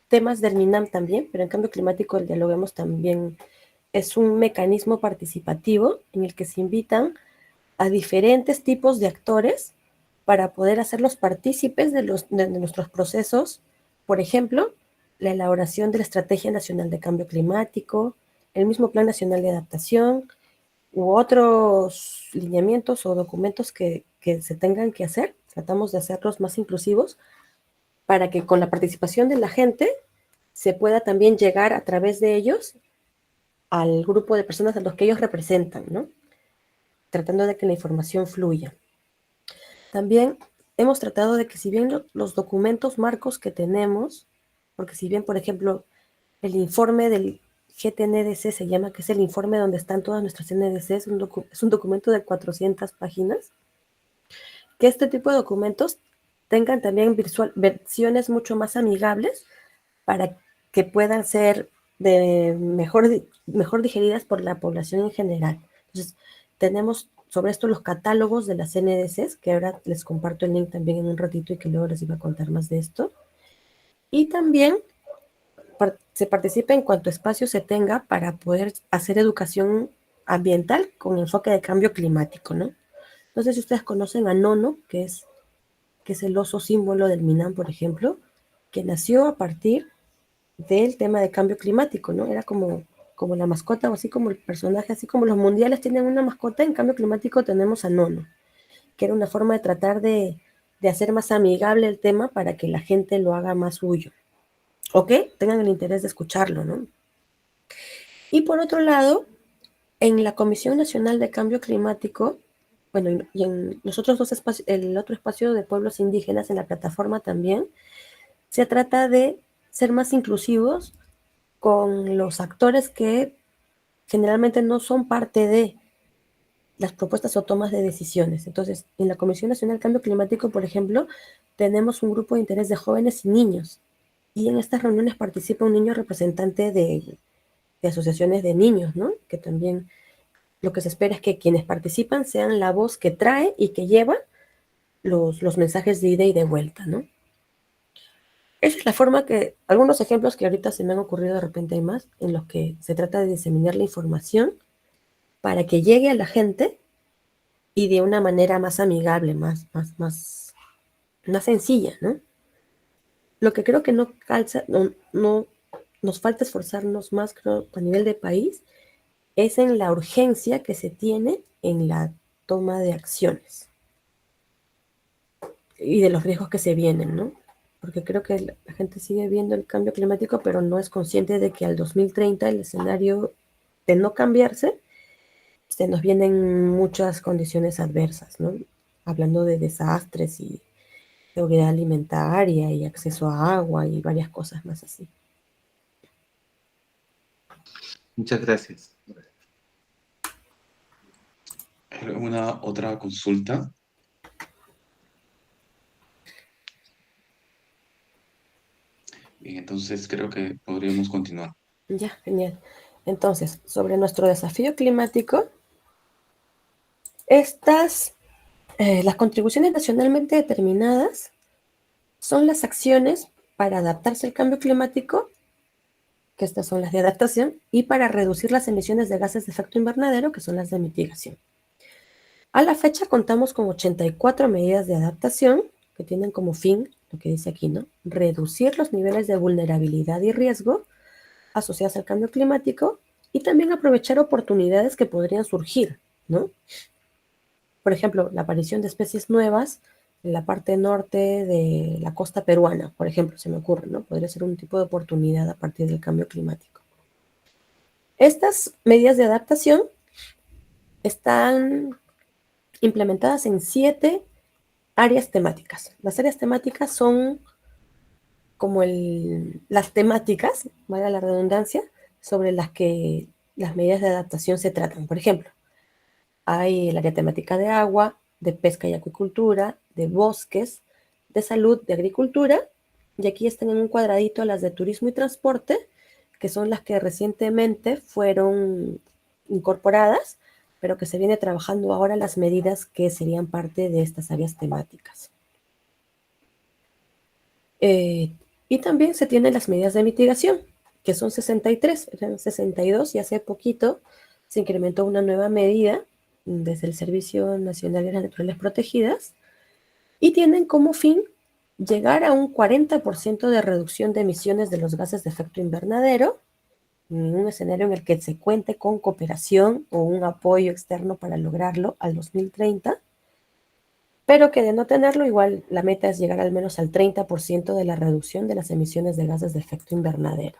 temas del MINAM también, pero en cambio climático el dialoguemos también es un mecanismo participativo en el que se invitan a diferentes tipos de actores para poder hacerlos partícipes de nuestros procesos. Por ejemplo, la elaboración de la Estrategia Nacional de Cambio Climático, el mismo Plan Nacional de Adaptación, u otros lineamientos o documentos que se tengan que hacer. Tratamos de hacerlos más inclusivos para que con la participación de la gente se pueda también llegar a través de ellos al grupo de personas a los que ellos representan, ¿no? Tratando de que la información fluya. También hemos tratado de que si bien los documentos marcos que tenemos, porque si bien, por ejemplo, el informe del GTNDC se llama, que es el informe donde están todas nuestras NDC, es un documento de 400 páginas, que este tipo de documentos tengan también versiones mucho más amigables para que puedan ser mejor digeridas por la población en general. Entonces, tenemos sobre esto los catálogos de las NDCs, que ahora les comparto el link también en un ratito y que luego les iba a contar más de esto. Y también se participa en cuanto espacio se tenga para poder hacer educación ambiental con enfoque de cambio climático, ¿no? No sé si ustedes conocen a Nono, que es el oso símbolo del MINAM, por ejemplo, que nació a partir del tema de cambio climático, ¿no? Era como la mascota, o así como el personaje, así como los mundiales tienen una mascota, en cambio climático tenemos a Nono, que era una forma de tratar de hacer más amigable el tema para que la gente lo haga más suyo. ¿Ok? Tengan el interés de escucharlo, ¿no? Y por otro lado, en la Comisión Nacional de Cambio Climático, bueno, y en los otros dos espacios, el otro espacio de pueblos indígenas en la plataforma también, se trata de ser más inclusivos con los actores que generalmente no son parte de las propuestas o tomas de decisiones. Entonces, en la Comisión Nacional de Cambio Climático, por ejemplo, tenemos un grupo de interés de jóvenes y niños. Y en estas reuniones participa un niño representante de asociaciones de niños, ¿no? Que también lo que se espera es que quienes participan sean la voz que trae y que lleva los mensajes de ida y de vuelta, ¿no? Esa es la forma que, algunos ejemplos que ahorita se me han ocurrido, de repente hay más, en los que se trata de diseminar la información para que llegue a la gente y de una manera más amigable, más sencilla, ¿no? Lo que creo que no calza, no nos falta esforzarnos más, creo, a nivel de país, es en la urgencia que se tiene en la toma de acciones y de los riesgos que se vienen, ¿no? Porque creo que la gente sigue viendo el cambio climático, pero no es consciente de que al 2030 el escenario de no cambiarse, se nos vienen muchas condiciones adversas, ¿no? Hablando de desastres y seguridad alimentaria y acceso a agua y varias cosas más así. Muchas gracias. ¿Alguna otra consulta? Bien, entonces creo que podríamos continuar. Ya, genial. Entonces, sobre nuestro desafío climático, estas Las contribuciones nacionalmente determinadas son las acciones para adaptarse al cambio climático, que estas son las de adaptación, y para reducir las emisiones de gases de efecto invernadero, que son las de mitigación. A la fecha contamos con 84 medidas de adaptación que tienen como fin, lo que dice aquí, ¿no? Reducir los niveles de vulnerabilidad y riesgo asociados al cambio climático y también aprovechar oportunidades que podrían surgir, ¿no? Por ejemplo, la aparición de especies nuevas en la parte norte de la costa peruana, por ejemplo, se me ocurre, ¿no? Podría ser un tipo de oportunidad a partir del cambio climático. Estas medidas de adaptación están implementadas en 7 áreas temáticas. Las áreas temáticas son como las temáticas, valga la redundancia, sobre las que las medidas de adaptación se tratan. Por ejemplo, hay el área temática de agua, de pesca y acuicultura, de bosques, de salud, de agricultura, y aquí están en un cuadradito las de turismo y transporte, que son las que recientemente fueron incorporadas, pero que se viene trabajando ahora las medidas que serían parte de estas áreas temáticas. Y también se tienen las medidas de mitigación, que son 63, eran 62 y hace poquito se incrementó una nueva medida desde el Servicio Nacional de las Naturales Protegidas y tienen como fin llegar a un 40% de reducción de emisiones de los gases de efecto invernadero en un escenario en el que se cuente con cooperación o un apoyo externo para lograrlo al 2030, pero que de no tenerlo, igual la meta es llegar al menos al 30% de la reducción de las emisiones de gases de efecto invernadero.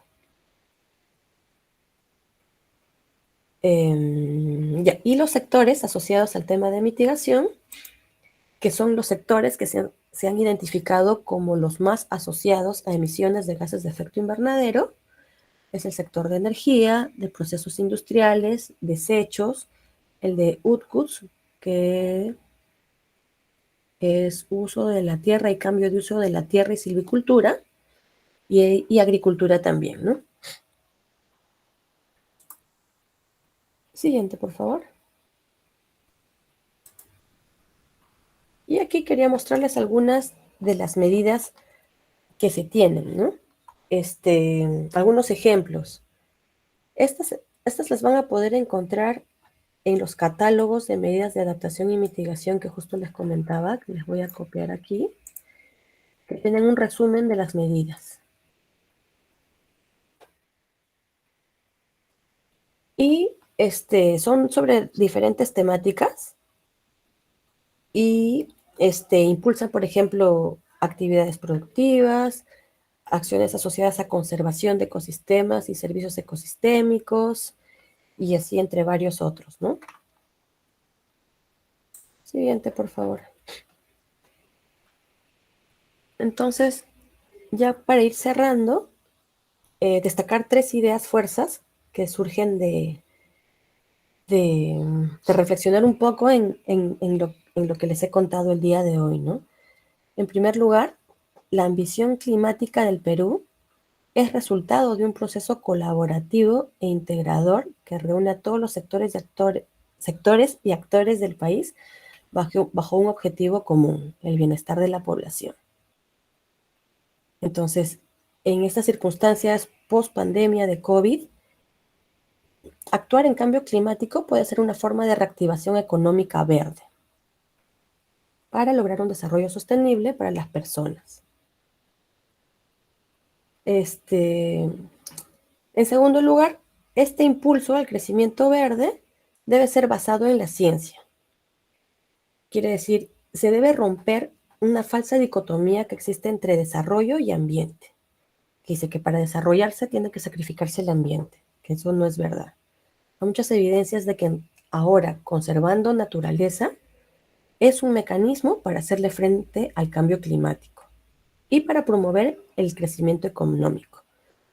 Y los sectores asociados al tema de mitigación, que son los sectores que se han identificado como los más asociados a emisiones de gases de efecto invernadero, es el sector de energía, de procesos industriales, desechos, el de UTCUTS, que es uso de la tierra y cambio de uso de la tierra y silvicultura, y agricultura también, ¿no? Siguiente, por favor. Y aquí quería mostrarles algunas de las medidas que se tienen, ¿no? Algunos ejemplos. Estas las van a poder encontrar en los catálogos de medidas de adaptación y mitigación que justo les comentaba, que les voy a copiar aquí, que tienen un resumen de las medidas. Y son sobre diferentes temáticas y impulsan, por ejemplo, actividades productivas, acciones asociadas a conservación de ecosistemas y servicios ecosistémicos, y así entre varios otros, ¿no? Siguiente, por favor. Entonces, ya para ir cerrando, destacar 3 ideas fuerzas que surgen de reflexionar un poco en lo que les he contado el día de hoy, ¿no? En primer lugar, la ambición climática del Perú es resultado de un proceso colaborativo e integrador que reúne a todos los sectores y actores del país bajo un objetivo común, el bienestar de la población. Entonces, en estas circunstancias post-pandemia de COVID, actuar en cambio climático puede ser una forma de reactivación económica verde para lograr un desarrollo sostenible para las personas. En segundo lugar, este impulso al crecimiento verde debe ser basado en la ciencia. Quiere decir, se debe romper una falsa dicotomía que existe entre desarrollo y ambiente. Que dice que para desarrollarse tiene que sacrificarse el ambiente, que eso no es verdad. Hay muchas evidencias de que ahora, conservando naturaleza, es un mecanismo para hacerle frente al cambio climático y para promover el crecimiento económico,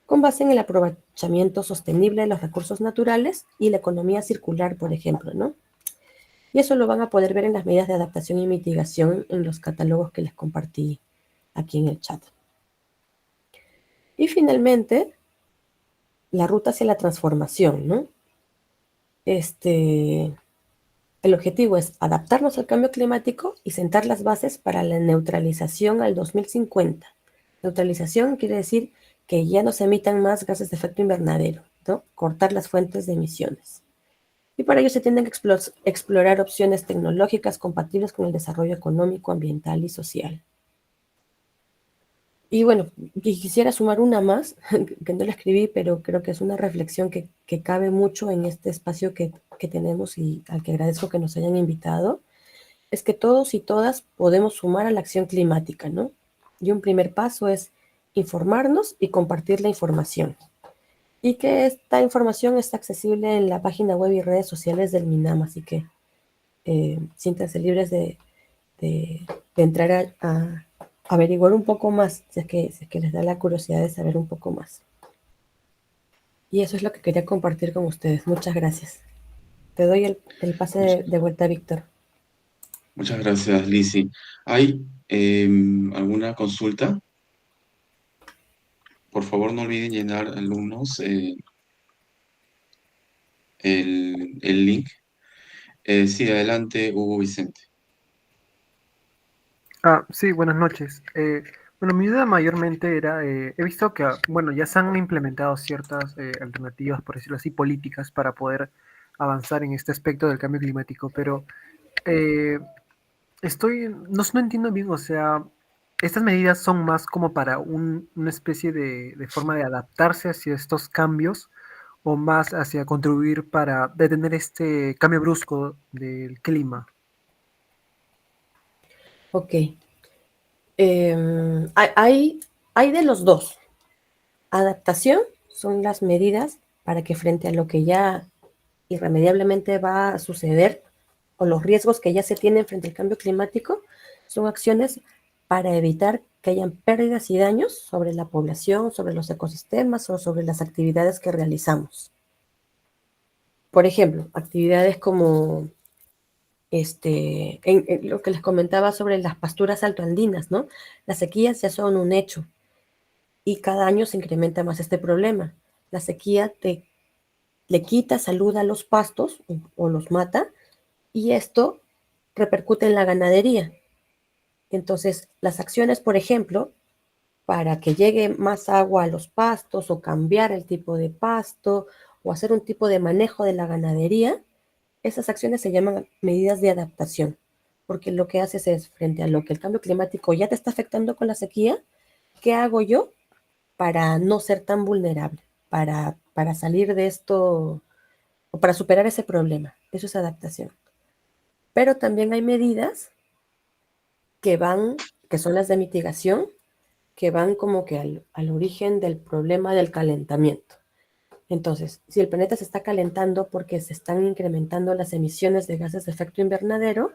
con base en el aprovechamiento sostenible de los recursos naturales y la economía circular, por ejemplo, ¿no? Y eso lo van a poder ver en las medidas de adaptación y mitigación en los catálogos que les compartí aquí en el chat. Y finalmente, la ruta hacia la transformación, ¿no? El objetivo es adaptarnos al cambio climático y sentar las bases para la neutralización al 2050. Neutralización quiere decir que ya no se emitan más gases de efecto invernadero, ¿no? Cortar las fuentes de emisiones. Y para ello se tienen que explorar opciones tecnológicas compatibles con el desarrollo económico, ambiental y social. Y bueno, quisiera sumar una más, que no la escribí, pero creo que es una reflexión que cabe mucho en este espacio que tenemos y al que agradezco que nos hayan invitado, es que todos y todas podemos sumar a la acción climática, ¿no? Y un primer paso es informarnos y compartir la información. Y que esta información está accesible en la página web y redes sociales del MINAM, así que siéntanse libres de entrar a averiguar un poco más, si es que les da la curiosidad de saber un poco más. Y eso es lo que quería compartir con ustedes. Muchas gracias. Te doy el pase de vuelta, Víctor. Muchas gracias, Lizzy. ¿Hay alguna consulta? Por favor, no olviden llenar, alumnos, el link. Sí, adelante, Hugo Vicente. Sí, buenas noches. Bueno, mi duda mayormente era, he visto que, bueno, ya se han implementado ciertas alternativas, por decirlo así, políticas para poder avanzar en este aspecto del cambio climático, pero eh, no entiendo bien, o sea, estas medidas son más como para una especie de forma de adaptarse hacia estos cambios o más hacia contribuir para detener este cambio brusco del clima. Ok. Hay de los dos. Adaptación son las medidas para que frente a lo que ya irremediablemente va a suceder o los riesgos que ya se tienen frente al cambio climático, son acciones para evitar que hayan pérdidas y daños sobre la población, sobre los ecosistemas o sobre las actividades que realizamos. Por ejemplo, actividades como en lo que les comentaba sobre las pasturas altoandinas, ¿no? Las sequías ya son un hecho y cada año se incrementa más este problema. La sequía le quita salud a los pastos o los mata y esto repercute en la ganadería. Entonces, las acciones, por ejemplo, para que llegue más agua a los pastos o cambiar el tipo de pasto o hacer un tipo de manejo de la ganadería, esas acciones se llaman medidas de adaptación, porque lo que haces es, frente a lo que el cambio climático ya te está afectando con la sequía, ¿qué hago yo para no ser tan vulnerable, para salir de esto o para superar ese problema? Eso es adaptación. Pero también hay medidas que son las de mitigación, que van como que al origen del problema del calentamiento. Entonces, si el planeta se está calentando porque se están incrementando las emisiones de gases de efecto invernadero,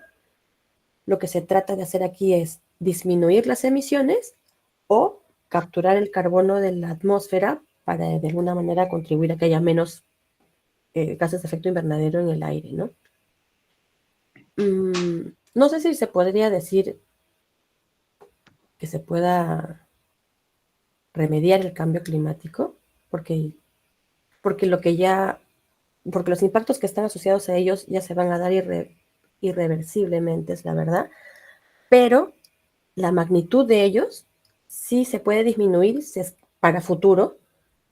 lo que se trata de hacer aquí es disminuir las emisiones o capturar el carbono de la atmósfera para de alguna manera contribuir a que haya menos gases de efecto invernadero en el aire, ¿no? No sé si se podría decir que se pueda remediar el cambio climático, porque, porque lo que ya, porque los impactos que están asociados a ellos ya se van a dar irreversiblemente, es la verdad, pero la magnitud de ellos sí se puede disminuir si es para futuro,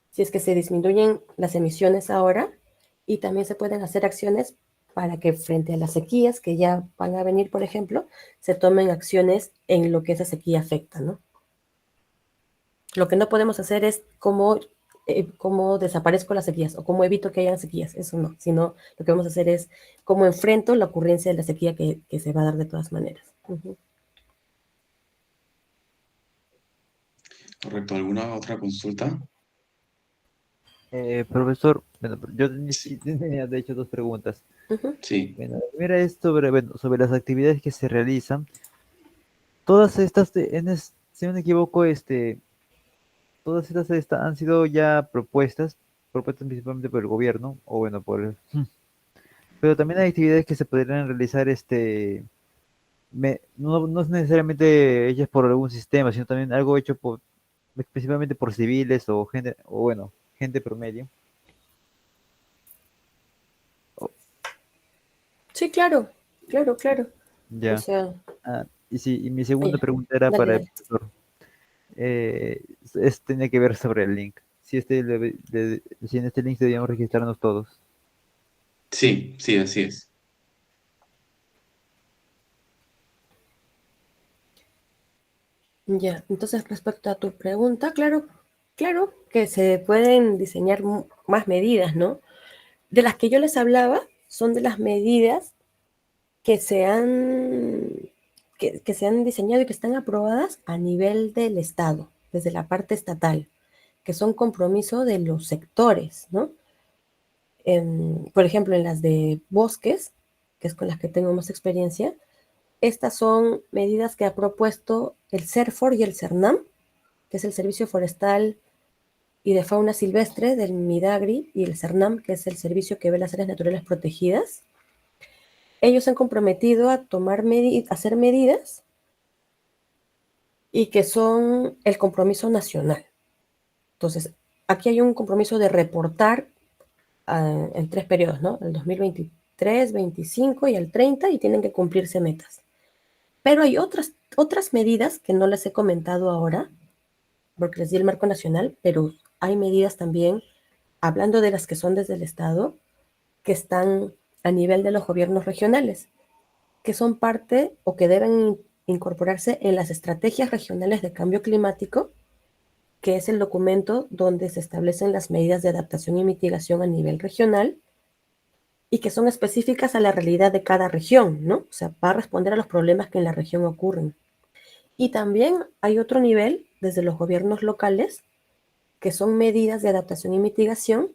si es que se disminuyen las emisiones ahora, y también se pueden hacer acciones para que frente a las sequías que ya van a venir, por ejemplo, se tomen acciones en lo que esa sequía afecta, ¿no? Lo que no podemos hacer es cómo desaparezco las sequías o cómo evito que hayan sequías, eso no, sino lo que vamos a hacer es cómo enfrento la ocurrencia de la sequía que se va a dar de todas maneras. Correcto. ¿Alguna otra consulta? Profesor, bueno, yo Sí. tenía de hecho dos preguntas. Sí. Bueno, la primera es sobre, bueno, sobre las actividades que se realizan. Todas estas, si no me equivoco, todas estas han sido ya propuestas principalmente por el gobierno, o bueno, pero también hay actividades que se podrían realizar, no es necesariamente hechas por algún sistema, sino también algo hecho principalmente por civiles o gente, o bueno, gente promedio. Sí, claro, claro, claro. O Ya. sea, Y sí, y mi segunda ya, pregunta era dale, para el dale. profesor. Tenía que ver sobre el link. Si en este link debíamos registrarnos todos. Sí, sí, así es. Ya, entonces respecto a tu pregunta, claro, claro que se pueden diseñar más medidas, ¿no? De las que yo les hablaba son de las medidas que que se han diseñado y que están aprobadas a nivel del Estado, desde la parte estatal, que son compromiso de los sectores, ¿no? Por ejemplo, en las de bosques, que es con las que tengo más experiencia, estas son medidas que ha propuesto el CERFOR y el CERNAM, que es el Servicio Forestal y de Fauna Silvestre del MIDAGRI, y el CERNAM, que es el servicio que ve las áreas naturales protegidas. Ellos se han comprometido a hacer medidas y que son el compromiso nacional. Entonces, aquí hay un compromiso de reportar en 3 periodos, ¿no? El 2023, 25 y el 30, y tienen que cumplirse metas. Pero hay otras medidas que no les he comentado ahora, porque les di el marco nacional, pero hay medidas también, hablando de las que son desde el Estado, que están a nivel de los gobiernos regionales, que son parte o que deben incorporarse en las estrategias regionales de cambio climático, que es el documento donde se establecen las medidas de adaptación y mitigación a nivel regional y que son específicas a la realidad de cada región, ¿no? O sea, para responder a los problemas que en la región ocurren. Y también hay otro nivel desde los gobiernos locales, que son medidas de adaptación y mitigación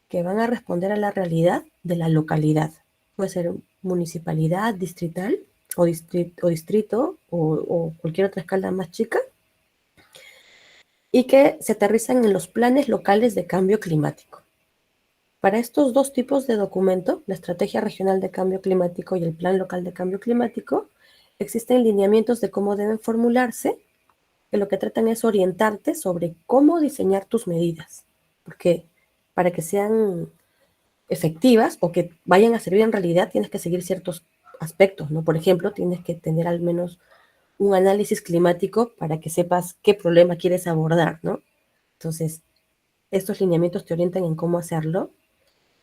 que van a responder a la realidad de la localidad. Puede ser municipalidad, distrital o distrito o cualquier otra escala más chica, y que se aterrizan en los planes locales de cambio climático. Para estos dos tipos de documento, la Estrategia Regional de Cambio Climático y el Plan Local de Cambio Climático, existen lineamientos de cómo deben formularse, que lo que tratan es orientarte sobre cómo diseñar tus medidas, porque para que sean efectivas o que vayan a servir en realidad tienes que seguir ciertos aspectos, ¿no? Por ejemplo, tienes que tener al menos un análisis climático para que sepas qué problema quieres abordar, ¿no? Entonces, estos lineamientos te orientan en cómo hacerlo.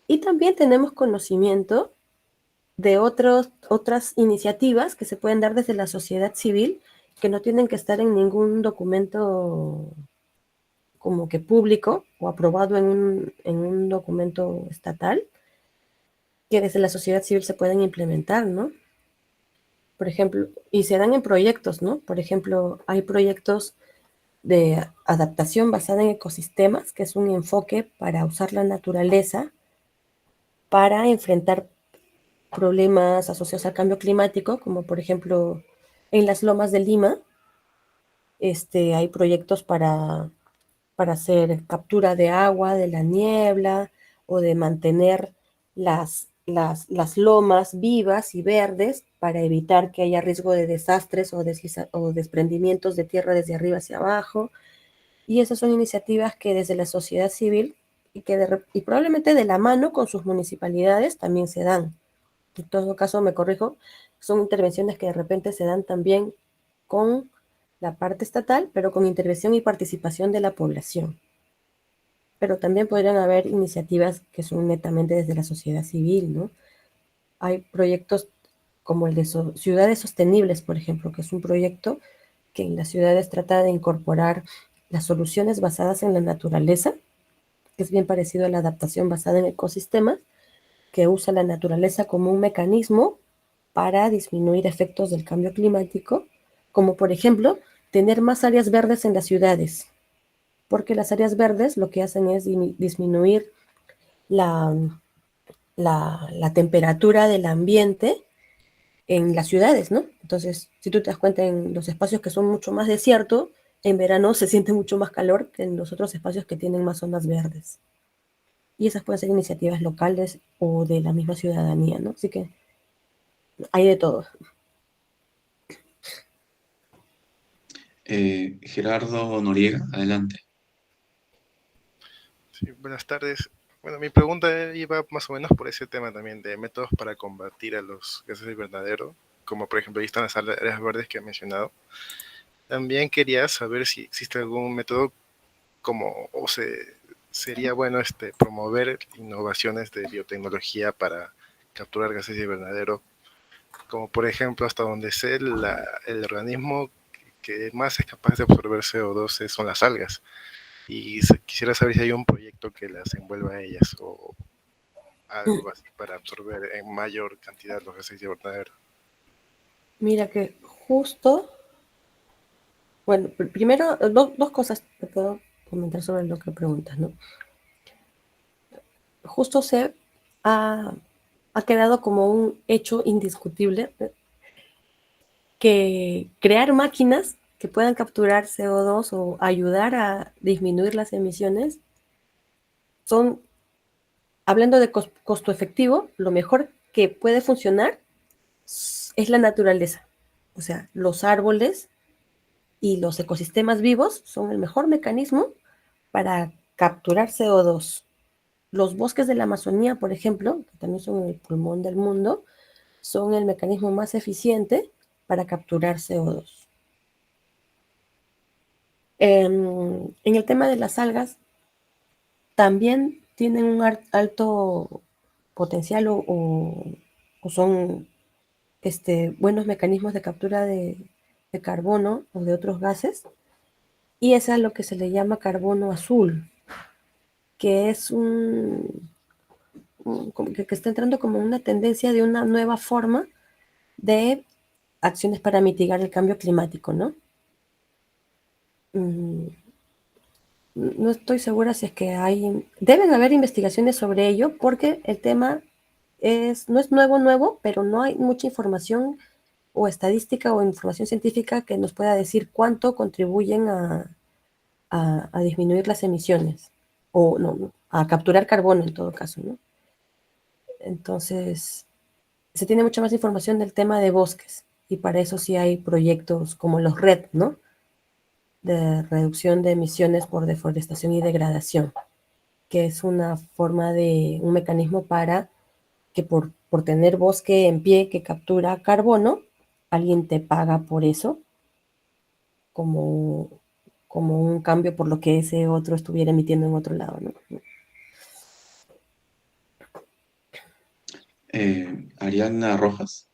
Y también tenemos conocimiento de otras iniciativas que se pueden dar desde la sociedad civil, que no tienen que estar en ningún documento como que público o aprobado en un documento estatal, que desde la sociedad civil se pueden implementar, ¿no? Por ejemplo, y se dan en proyectos, ¿no? Por ejemplo, hay proyectos de adaptación basada en ecosistemas, que es un enfoque para usar la naturaleza para enfrentar problemas asociados al cambio climático, como por ejemplo en las lomas de Lima, hay proyectos para hacer captura de agua, de la niebla, o de mantener las lomas vivas y verdes para evitar que haya riesgo de desastres o desprendimientos de tierra desde arriba hacia abajo. Y esas son iniciativas que desde la sociedad civil y probablemente de la mano con sus municipalidades también se dan. En todo caso, me corrijo, son intervenciones que de repente se dan también con la parte estatal, pero con intervención y participación de la población. Pero también podrían haber iniciativas que son netamente desde la sociedad civil, ¿no? Hay proyectos como el de Ciudades Sostenibles, por ejemplo, que es un proyecto que en las ciudades trata de incorporar las soluciones basadas en la naturaleza, que es bien parecido a la adaptación basada en ecosistemas, que usa la naturaleza como un mecanismo para disminuir efectos del cambio climático, como por ejemplo tener más áreas verdes en las ciudades, porque las áreas verdes lo que hacen es disminuir la, la temperatura del ambiente en las ciudades, ¿no? Entonces, si tú te das cuenta en los espacios que son mucho más desiertos, en verano se siente mucho más calor que en los otros espacios que tienen más zonas verdes. Y esas pueden ser iniciativas locales o de la misma ciudadanía, ¿no? Así que hay de todo. Gerardo Noriega, adelante. Sí, buenas tardes. Bueno, mi pregunta iba más o menos por ese tema también de métodos para combatir a los gases de invernadero, como por ejemplo ahí están las áreas verdes que he mencionado. También quería saber si existe algún método como, sería bueno promover innovaciones de biotecnología para capturar gases de invernadero, como por ejemplo, hasta donde sé, el organismo que más es capaz de absorber CO2 son las algas. Y quisiera saber si hay un proyecto que las envuelva a ellas o algo así para absorber en mayor cantidad los gases de invernadero. Mira que justo, bueno, primero, dos cosas te puedo comentar sobre lo que preguntas, ¿no? Justo ha quedado como un hecho indiscutible que crear máquinas que puedan capturar CO2 o ayudar a disminuir las emisiones son, hablando de costo efectivo, lo mejor que puede funcionar es la naturaleza. O sea, los árboles y los ecosistemas vivos son el mejor mecanismo para capturar CO2. Los bosques de la Amazonía, por ejemplo, que también son el pulmón del mundo, son el mecanismo más eficiente para capturar CO2. En el tema de las algas, también tienen un alto potencial o son buenos mecanismos de captura de carbono o de otros gases, y es a lo que se le llama carbono azul, que es que está entrando como una tendencia de una nueva forma de acciones para mitigar el cambio climático, ¿no? No estoy segura si es que deben haber investigaciones sobre ello, porque el tema no es nuevo, pero no hay mucha información o estadística o información científica que nos pueda decir cuánto contribuyen a disminuir las emisiones, o no, a capturar carbono en todo caso, ¿no? Entonces, se tiene mucha más información del tema de bosques, y para eso sí hay proyectos como los RED, ¿no? De reducción de emisiones por deforestación y degradación, que es una forma un mecanismo para que por tener bosque en pie que captura carbono, alguien te paga por eso, como, como un cambio por lo que ese otro estuviera emitiendo en otro lado, ¿no? Ariana Rojas.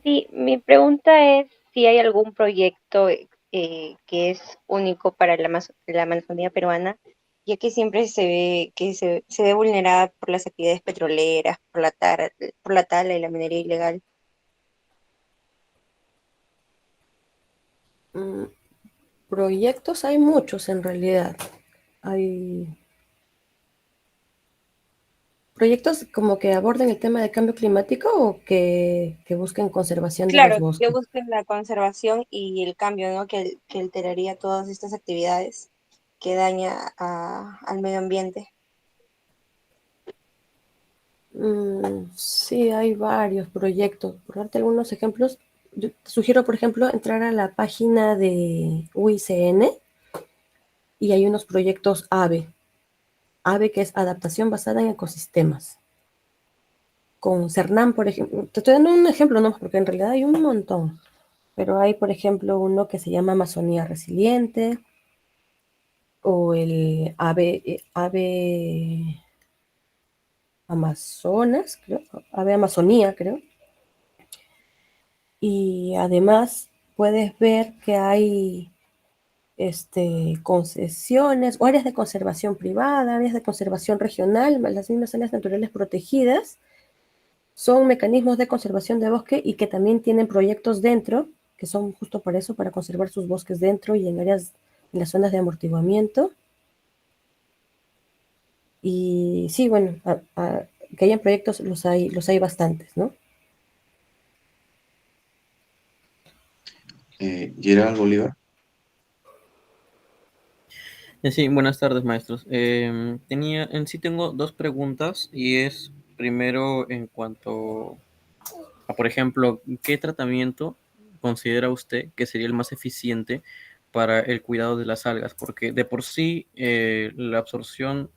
Sí, mi pregunta es si hay algún proyecto que es único para la Amazonía peruana, ya que siempre se ve que se ve vulnerada por las actividades petroleras, por la tala y la minería ilegal. Mm, Proyectos hay muchos en realidad. Hay proyectos como que aborden el tema del cambio climático o que busquen conservación de los Claro, que bosques. busquen la conservación y el cambio, ¿no? Que alteraría todas estas actividades que daña al medio ambiente. Sí, hay varios proyectos. Por darte algunos ejemplos, yo te sugiero, por ejemplo, entrar a la página de UICN y hay unos proyectos AVE, que es Adaptación Basada en Ecosistemas. Con CERNAM, por ejemplo, te estoy dando un ejemplo, ¿no? Porque en realidad hay un montón, pero hay, por ejemplo, uno que se llama Amazonía Resiliente, o el AVE Amazonas, creo, AVE Amazonía, creo. Y además puedes ver que hay concesiones o áreas de conservación privada, áreas de conservación regional, las mismas áreas naturales protegidas, son mecanismos de conservación de bosque y que también tienen proyectos dentro, que son justo para eso, para conservar sus bosques dentro y en las zonas de amortiguamiento. Y sí, bueno, que hayan proyectos los hay bastantes, ¿no? Gerald Bolívar. Sí, buenas tardes, maestros. En sí tengo dos preguntas y es primero en cuanto a, por ejemplo, ¿qué tratamiento considera usted que sería el más eficiente para el cuidado de las algas? Porque de por sí la absorción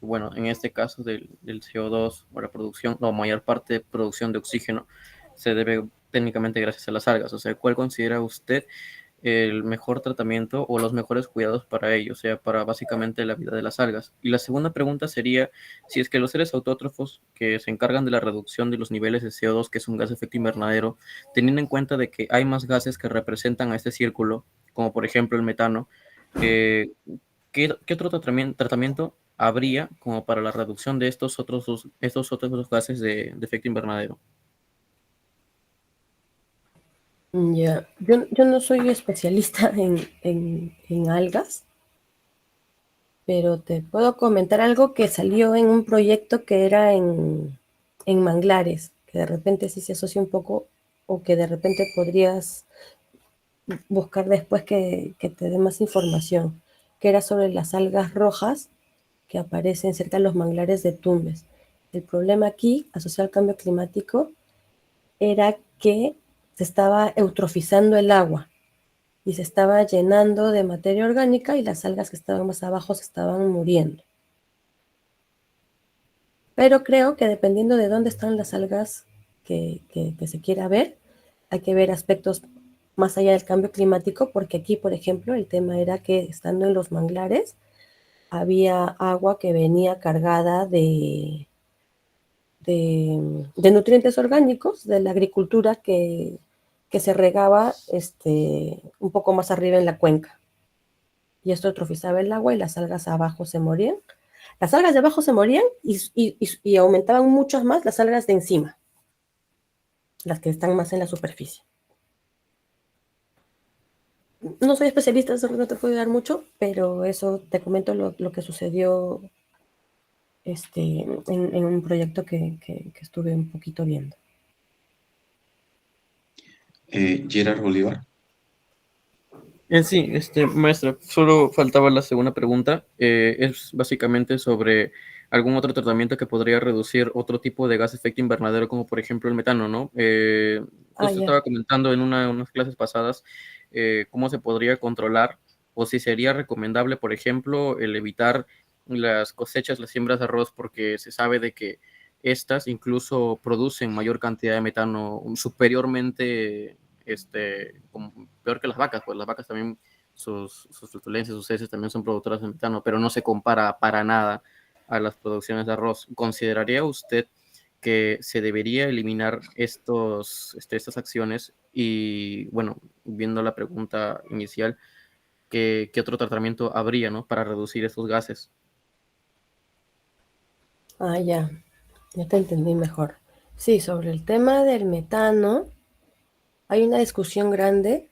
bueno, en este caso del CO2 o la producción, la mayor parte de producción de oxígeno se debe técnicamente gracias a las algas. O sea, ¿cuál considera usted el mejor tratamiento o los mejores cuidados para ello, o sea, para básicamente la vida de las algas? Y la segunda pregunta sería si es que los seres autótrofos que se encargan de la reducción de los niveles de CO2, que es un gas de efecto invernadero, teniendo en cuenta de que hay más gases que representan a este círculo, como por ejemplo el metano, eh, ¿qué otro tratamiento habría como para la reducción de estos otros dos gases de efecto invernadero? Ya, yo no soy especialista en algas, pero te puedo comentar algo que salió en un proyecto que era en manglares, que de repente sí se asocia un poco, o que de repente podrías buscar después que te dé más información, que era sobre las algas rojas que aparecen cerca de los manglares de Tumbes. El problema aquí, asociado al cambio climático, era que se estaba eutrofizando el agua y se estaba llenando de materia orgánica y las algas que estaban más abajo se estaban muriendo. Pero creo que dependiendo de dónde están las algas que se quiera ver, hay que ver aspectos más allá del cambio climático, porque aquí, por ejemplo, el tema era que estando en los manglares, había agua que venía cargada de nutrientes orgánicos de la agricultura que se regaba un poco más arriba en la cuenca. Y esto eutrofizaba el agua y las algas abajo se morían. Las algas de abajo se morían y aumentaban mucho más las algas de encima, las que están más en la superficie. No soy especialista, no te puedo ayudar mucho, pero eso te comento lo que sucedió en un proyecto que estuve un poquito viendo. Gerard Bolívar. Sí, maestra, solo faltaba la segunda pregunta. Es básicamente sobre algún otro tratamiento que podría reducir otro tipo de gas de efecto invernadero, como por ejemplo el metano, ¿no? Justo Ya. estaba comentando en unas clases pasadas cómo se podría controlar o si sería recomendable, por ejemplo, el evitar las cosechas, las siembras de arroz, porque se sabe de que estas incluso producen mayor cantidad de metano superiormente como peor que las vacas, pues las vacas también, sus flatulencias, sus heces también son productoras de metano, pero no se compara para nada a las producciones de arroz. ¿Consideraría usted que se debería eliminar estas acciones? Y bueno, viendo la pregunta inicial, ¿qué otro tratamiento habría, ¿no?, para reducir estos gases? Ya te entendí mejor. Sí, sobre el tema del metano, hay una discusión grande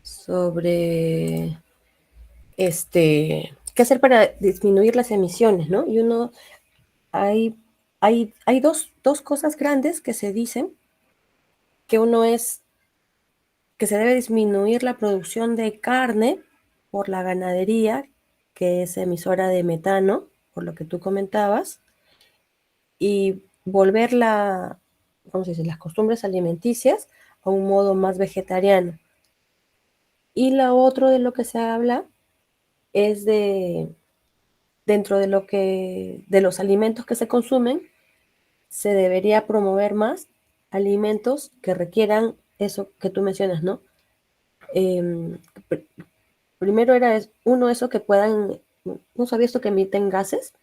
sobre qué hacer para disminuir las emisiones, ¿no? Y hay dos cosas grandes que se dicen, que uno es que se debe disminuir la producción de carne por la ganadería, que es emisora de metano, por lo que tú comentabas, y volver ¿cómo se dice?, las costumbres alimenticias a un modo más vegetariano. Y lo otro de lo que se habla es dentro de los alimentos que se consumen, se debería promover más alimentos que requieran eso que tú mencionas, ¿no? Primero era uno, eso que puedan, no sabía esto, que emiten gases,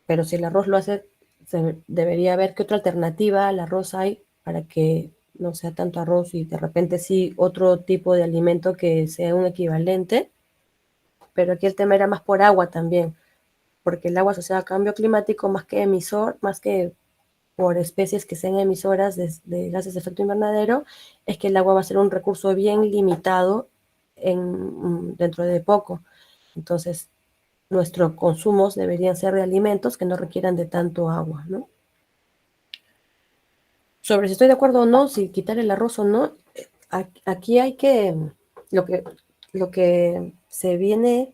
pero si el arroz lo hace, debería ver qué otra alternativa al arroz hay para que no sea tanto arroz y de repente sí otro tipo de alimento que sea un equivalente. Pero aquí el tema era más por agua también, porque el agua asociada a cambio climático, más que emisor, más que por especies que sean emisoras de gases de efecto invernadero, es que el agua va a ser un recurso bien limitado dentro de poco. Entonces, nuestros consumos deberían ser de alimentos que no requieran de tanto agua, ¿no? Sobre si estoy de acuerdo o no, si quitar el arroz o no, aquí hay lo que se viene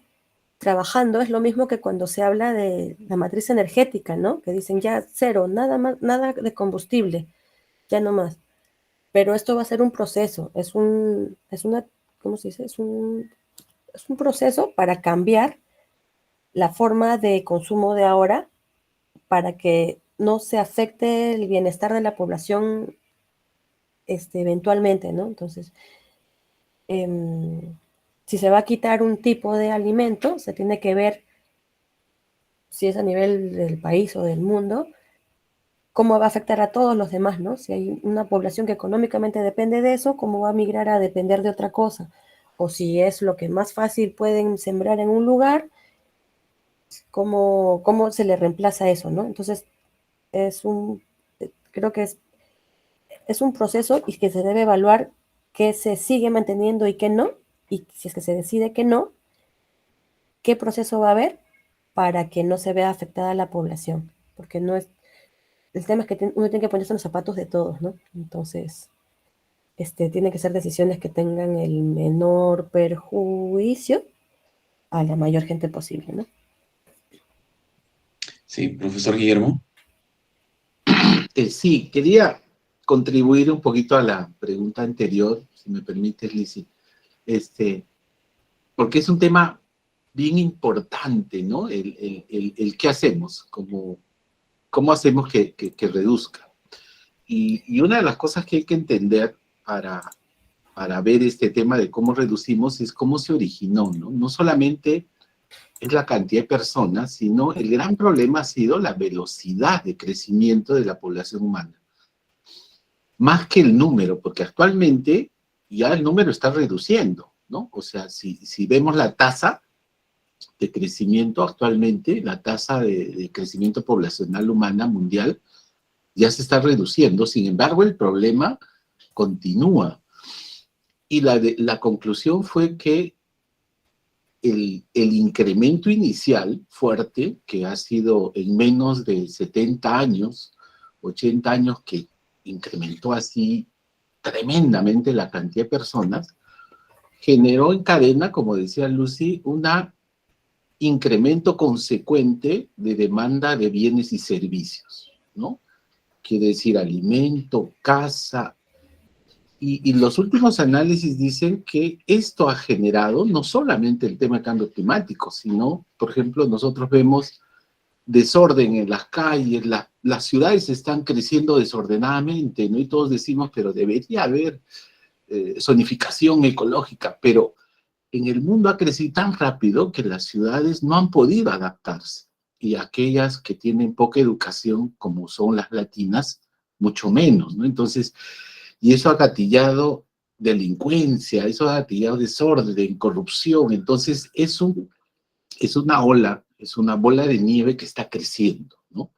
trabajando es lo mismo que cuando se habla de la matriz energética, ¿no? Que dicen ya cero, nada más, nada de combustible, ya no más. Pero esto va a ser un proceso, ¿cómo se dice? Es un proceso para cambiar la forma de consumo de ahora para que no se afecte el bienestar de la población eventualmente, ¿no? Entonces, si se va a quitar un tipo de alimento, se tiene que ver si es a nivel del país o del mundo, cómo va a afectar a todos los demás, ¿no? Si hay una población que económicamente depende de eso, cómo va a migrar a depender de otra cosa. O si es lo que más fácil pueden sembrar en un lugar, cómo se le reemplaza eso, ¿no? Entonces, creo que es un proceso y que se debe evaluar qué se sigue manteniendo y qué no, y si es que se decide que no, qué proceso va a haber para que no se vea afectada la población, porque no es, el tema es que uno tiene que ponerse en los zapatos de todos, ¿no? Entonces, tienen que ser decisiones que tengan el menor perjuicio a la mayor gente posible, ¿no? Sí, profesor Guillermo. Sí, quería contribuir un poquito a la pregunta anterior, si me permites, Lizzy, porque es un tema bien importante, ¿no? El qué hacemos, cómo hacemos que reduzca. Y una de las cosas que hay que entender para ver este tema de cómo reducimos es cómo se originó, ¿no? No solamente es la cantidad de personas, sino el gran problema ha sido la velocidad de crecimiento de la población humana. Más que el número, porque actualmente ya el número está reduciendo, ¿no? O sea, si vemos la tasa de crecimiento actualmente, la tasa de crecimiento poblacional humana mundial ya se está reduciendo, sin embargo el problema continúa. Y la conclusión fue que el incremento inicial fuerte, que ha sido en menos de 70 años, 80 años, que incrementó así tremendamente la cantidad de personas, generó en cadena, como decía Lucy, un incremento consecuente de demanda de bienes y servicios, ¿no? Quiere decir alimento, casa. Y los últimos análisis dicen que esto ha generado no solamente el tema de cambio climático, sino, por ejemplo, nosotros vemos desorden en las calles, las ciudades están creciendo desordenadamente, ¿no? Y todos decimos, pero debería haber zonificación ecológica, pero en el mundo ha crecido tan rápido que las ciudades no han podido adaptarse. Y aquellas que tienen poca educación, como son las latinas, mucho menos, ¿no? Entonces, y eso ha gatillado delincuencia, eso ha gatillado desorden, corrupción. Entonces, es una bola de nieve que está creciendo, ¿no?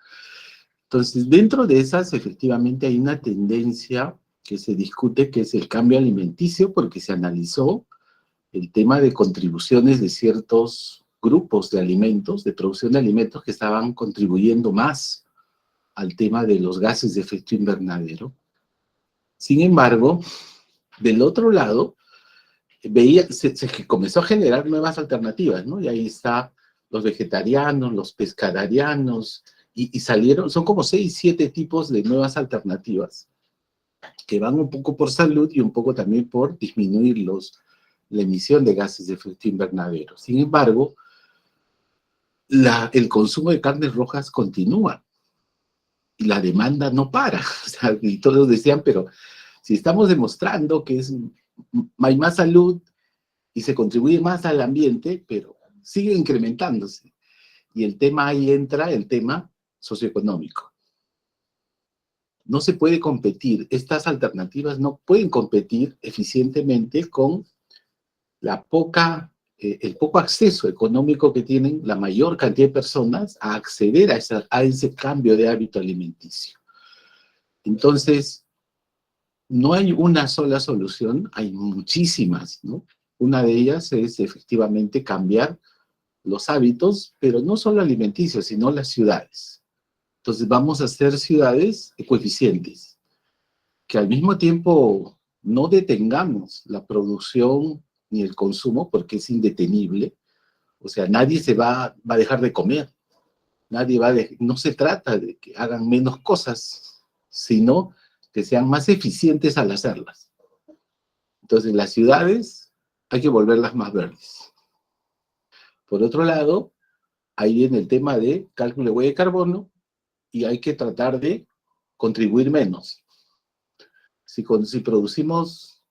Entonces, dentro de esas, efectivamente, hay una tendencia que se discute, que es el cambio alimenticio, porque se analizó el tema de contribuciones de ciertos grupos de alimentos, de producción de alimentos, que estaban contribuyendo más al tema de los gases de efecto invernadero. Sin embargo, del otro lado, se comenzó a generar nuevas alternativas, ¿no? Y ahí está los vegetarianos, los pescatarianos, y salieron, son como 6, 7 tipos de nuevas alternativas, que van un poco por salud y un poco también por disminuir la emisión de gases de efecto invernadero. Sin embargo, el consumo de carnes rojas continúa y la demanda no para. O sea, y todos decían, pero si estamos demostrando que hay más salud y se contribuye más al ambiente, pero sigue incrementándose. Y el tema ahí entra, el tema socioeconómico. No se puede competir, estas alternativas no pueden competir eficientemente con el poco acceso económico que tienen la mayor cantidad de personas a acceder a ese cambio de hábito alimenticio. Entonces, no hay una sola solución, hay muchísimas, ¿no? Una de ellas es efectivamente cambiar los hábitos, pero no solo alimenticios, sino las ciudades. Entonces vamos a hacer ciudades ecoeficientes, que al mismo tiempo no detengamos la producción ni el consumo, porque es indetenible. O sea, nadie se va a dejar de comer. No se trata de que hagan menos cosas, sino que sean más eficientes al hacerlas. Entonces, las ciudades hay que volverlas más verdes. Por otro lado, ahí viene el tema de cálculo de huella de carbono y hay que tratar de contribuir menos. Si consumimos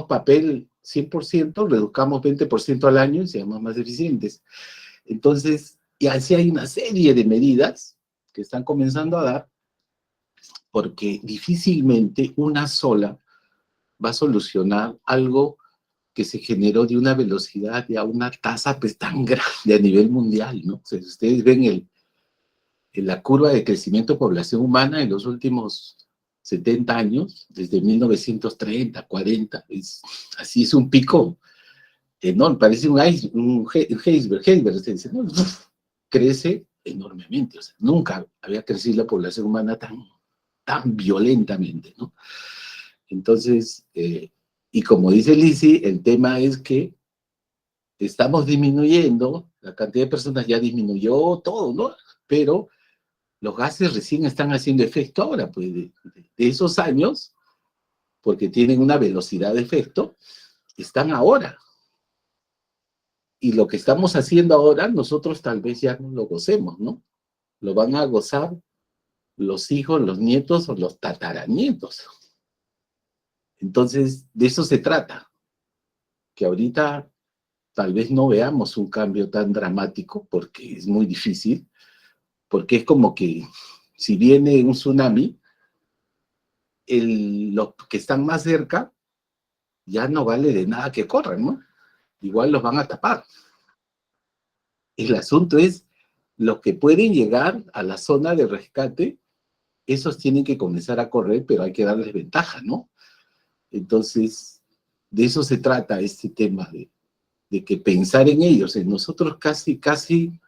papel 100%, reduzcamos 20% al año y seamos más eficientes. Entonces, y así hay una serie de medidas que están comenzando a dar, porque difícilmente una sola va a solucionar algo que se generó de una velocidad y a una tasa pues tan grande a nivel mundial, ¿no? O sea, si ustedes ven en la curva de crecimiento de población humana en los últimos 70 años, desde 1930, 40, así es un pico enorme, parece un iceberg, se dice, ¿no? Crece enormemente, o sea, nunca había crecido la población humana tan violentamente, ¿no? Entonces, y como dice Lizzy, el tema es que estamos disminuyendo, la cantidad de personas ya disminuyó todo, ¿no? Pero los gases recién están haciendo efecto ahora, pues de esos años, porque tienen una velocidad de efecto, están ahora. Y lo que estamos haciendo ahora, nosotros tal vez ya no lo gocemos, ¿no? Lo van a gozar los hijos, los nietos o los tataranietos. Entonces, de eso se trata, que ahorita tal vez no veamos un cambio tan dramático, porque es muy difícil, porque es como que si viene un tsunami, los que están más cerca ya no vale de nada que corran, ¿no? Igual los van a tapar. El asunto es, los que pueden llegar a la zona de rescate, esos tienen que comenzar a correr, pero hay que darles ventaja, ¿no? Entonces, de eso se trata este tema, de que pensar en ellos, en nosotros casi,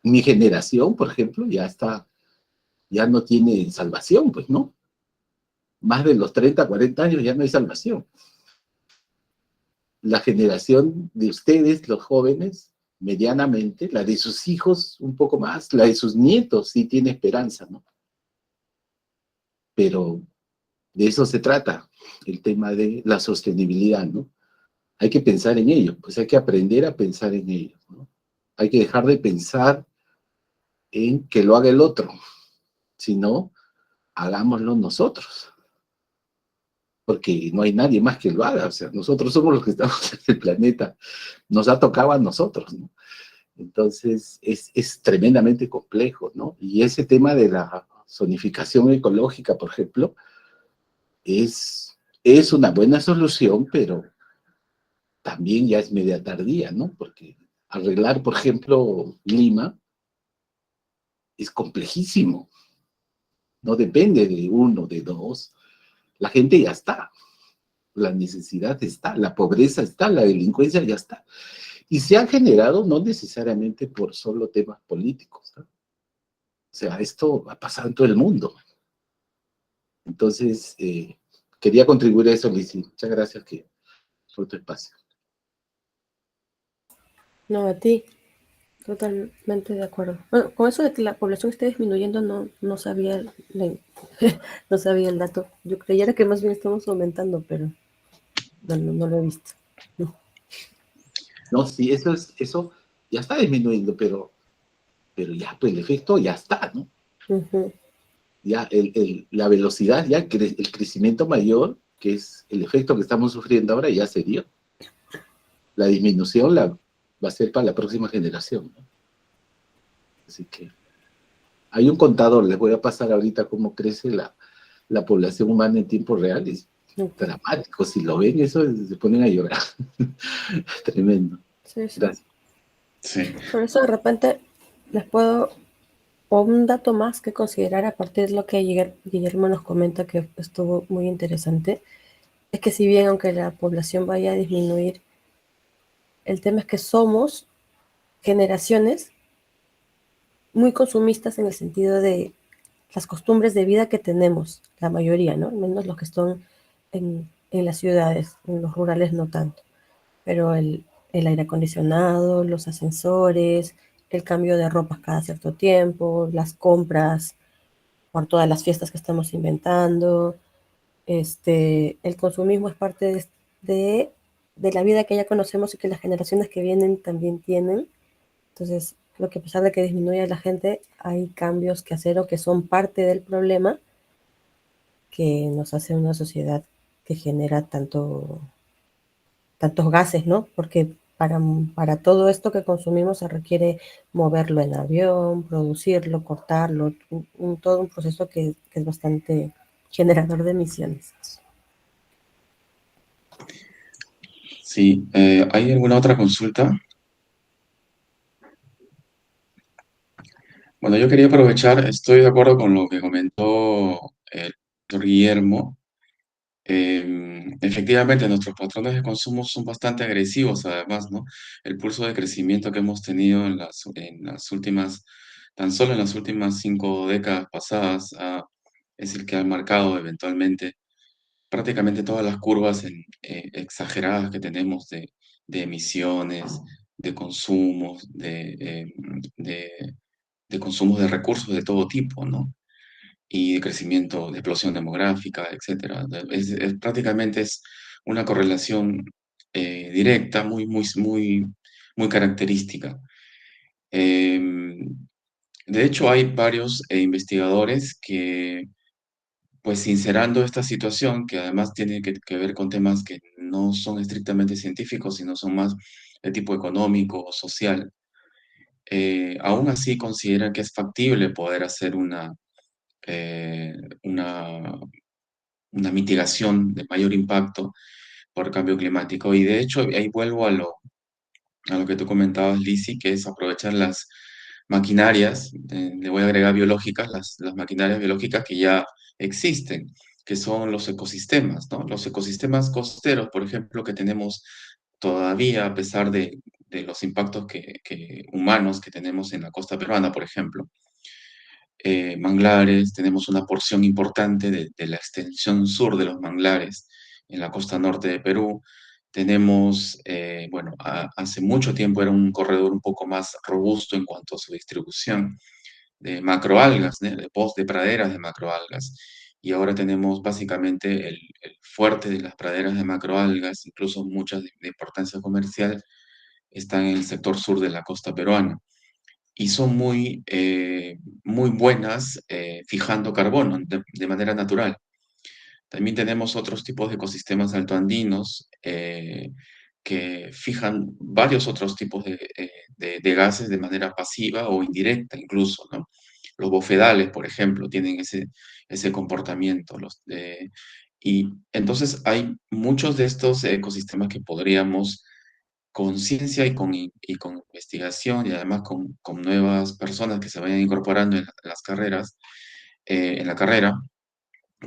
mi generación, por ejemplo, ya no tiene salvación, pues, ¿no? Más de los 30, 40 años ya no hay salvación. La generación de ustedes, los jóvenes, medianamente, la de sus hijos un poco más, la de sus nietos sí tiene esperanza, ¿no? Pero de eso se trata, el tema de la sostenibilidad, ¿no? Hay que pensar en ello, pues hay que aprender a pensar en ello, ¿no? Hay que dejar de pensar en que lo haga el otro, sino hagámoslo nosotros, porque no hay nadie más que lo haga, o sea, nosotros somos los que estamos en el planeta, nos ha tocado a nosotros, ¿no? Entonces, es tremendamente complejo, ¿no? Y ese tema de la zonificación ecológica, por ejemplo, es una buena solución, pero también ya es media tardía, ¿no? Porque arreglar, por ejemplo, Lima es complejísimo. No depende de uno, de dos. La gente ya está. La necesidad está, la pobreza está, la delincuencia ya está. Y se ha generado no necesariamente por solo temas políticos, ¿no? O sea, esto ha pasado en todo el mundo. Entonces, quería contribuir a eso, Lizzy. Muchas gracias por tu espacio. No, a ti, totalmente de acuerdo. Bueno, con eso de que la población esté disminuyendo, no sabía, no sabía el dato. Yo creyera que más bien estamos aumentando, pero no lo he visto. No, sí, eso ya está disminuyendo, pero ya, pues el efecto ya está, ¿no? Uh-huh. Ya la velocidad, ya el crecimiento mayor, que es el efecto que estamos sufriendo ahora, ya se dio. La disminución va a ser para la próxima generación, ¿no? Así que hay un contador, les voy a pasar ahorita cómo crece la población humana en tiempo real, es dramático, si lo ven, eso se ponen a llorar. Tremendo. Sí. Gracias. Sí. Por eso de repente les puedo, o un dato más que considerar a partir de lo que Guillermo nos comenta, que estuvo muy interesante, es que si bien aunque la población vaya a disminuir, el tema es que somos generaciones muy consumistas en el sentido de las costumbres de vida que tenemos, la mayoría, ¿no? Menos los que están en las ciudades, en los rurales no tanto, pero el aire acondicionado, los ascensores, el cambio de ropas cada cierto tiempo, las compras por todas las fiestas que estamos inventando, el consumismo es parte de la vida que ya conocemos y que las generaciones que vienen también tienen. Entonces, creo que a pesar de que disminuya la gente, hay cambios que hacer o que son parte del problema que nos hace una sociedad que genera tantos gases, ¿no? Porque para todo esto que consumimos se requiere moverlo en avión, producirlo, cortarlo, todo un proceso que es bastante generador de emisiones. Sí, ¿hay alguna otra consulta? Bueno, yo quería aprovechar, estoy de acuerdo con lo que comentó el doctor Guillermo. Efectivamente, nuestros patrones de consumo son bastante agresivos, además, ¿no? El pulso de crecimiento que hemos tenido en las últimas, tan solo en las últimas 5 décadas pasadas, es el que ha marcado eventualmente prácticamente todas las curvas exageradas que tenemos de emisiones, de consumos, de consumos de recursos de todo tipo, ¿no? Y de crecimiento, de explosión demográfica, etcétera. Prácticamente es una correlación directa, muy, muy, muy, muy característica. Em, de hecho, hay varios investigadores que, pues, sincerando esta situación, que además tiene que ver con temas que no son estrictamente científicos, sino son más de tipo económico o social, aún así consideran que es factible poder hacer eh, una, una mitigación de mayor impacto por cambio climático. Y de hecho, ahí vuelvo a lo que tú comentabas, Lizzy, que es aprovechar las maquinarias, le voy a agregar biológicas, las maquinarias biológicas que ya existen, que son los ecosistemas, ¿no? Los ecosistemas costeros, por ejemplo, que tenemos todavía, a pesar de los impactos humanos que tenemos en la costa peruana, por ejemplo. Manglares, tenemos una porción importante de la extensión sur de los manglares en la costa norte de Perú. Tenemos, bueno, hace mucho tiempo era un corredor un poco más robusto en cuanto a su distribución de macroalgas, ¿no? De praderas de macroalgas. Y ahora tenemos básicamente el fuerte de las praderas de macroalgas, incluso muchas de importancia comercial, están en el sector sur de la costa peruana y son muy buenas fijando carbono de manera natural. También tenemos otros tipos de ecosistemas altoandinos que fijan varios otros tipos de gases de manera pasiva o indirecta incluso, ¿no? Los bofedales, por ejemplo, tienen ese comportamiento. Y entonces hay muchos de estos ecosistemas que podríamos con ciencia y con investigación y además con nuevas personas que se vayan incorporando en las carreras, en la carrera,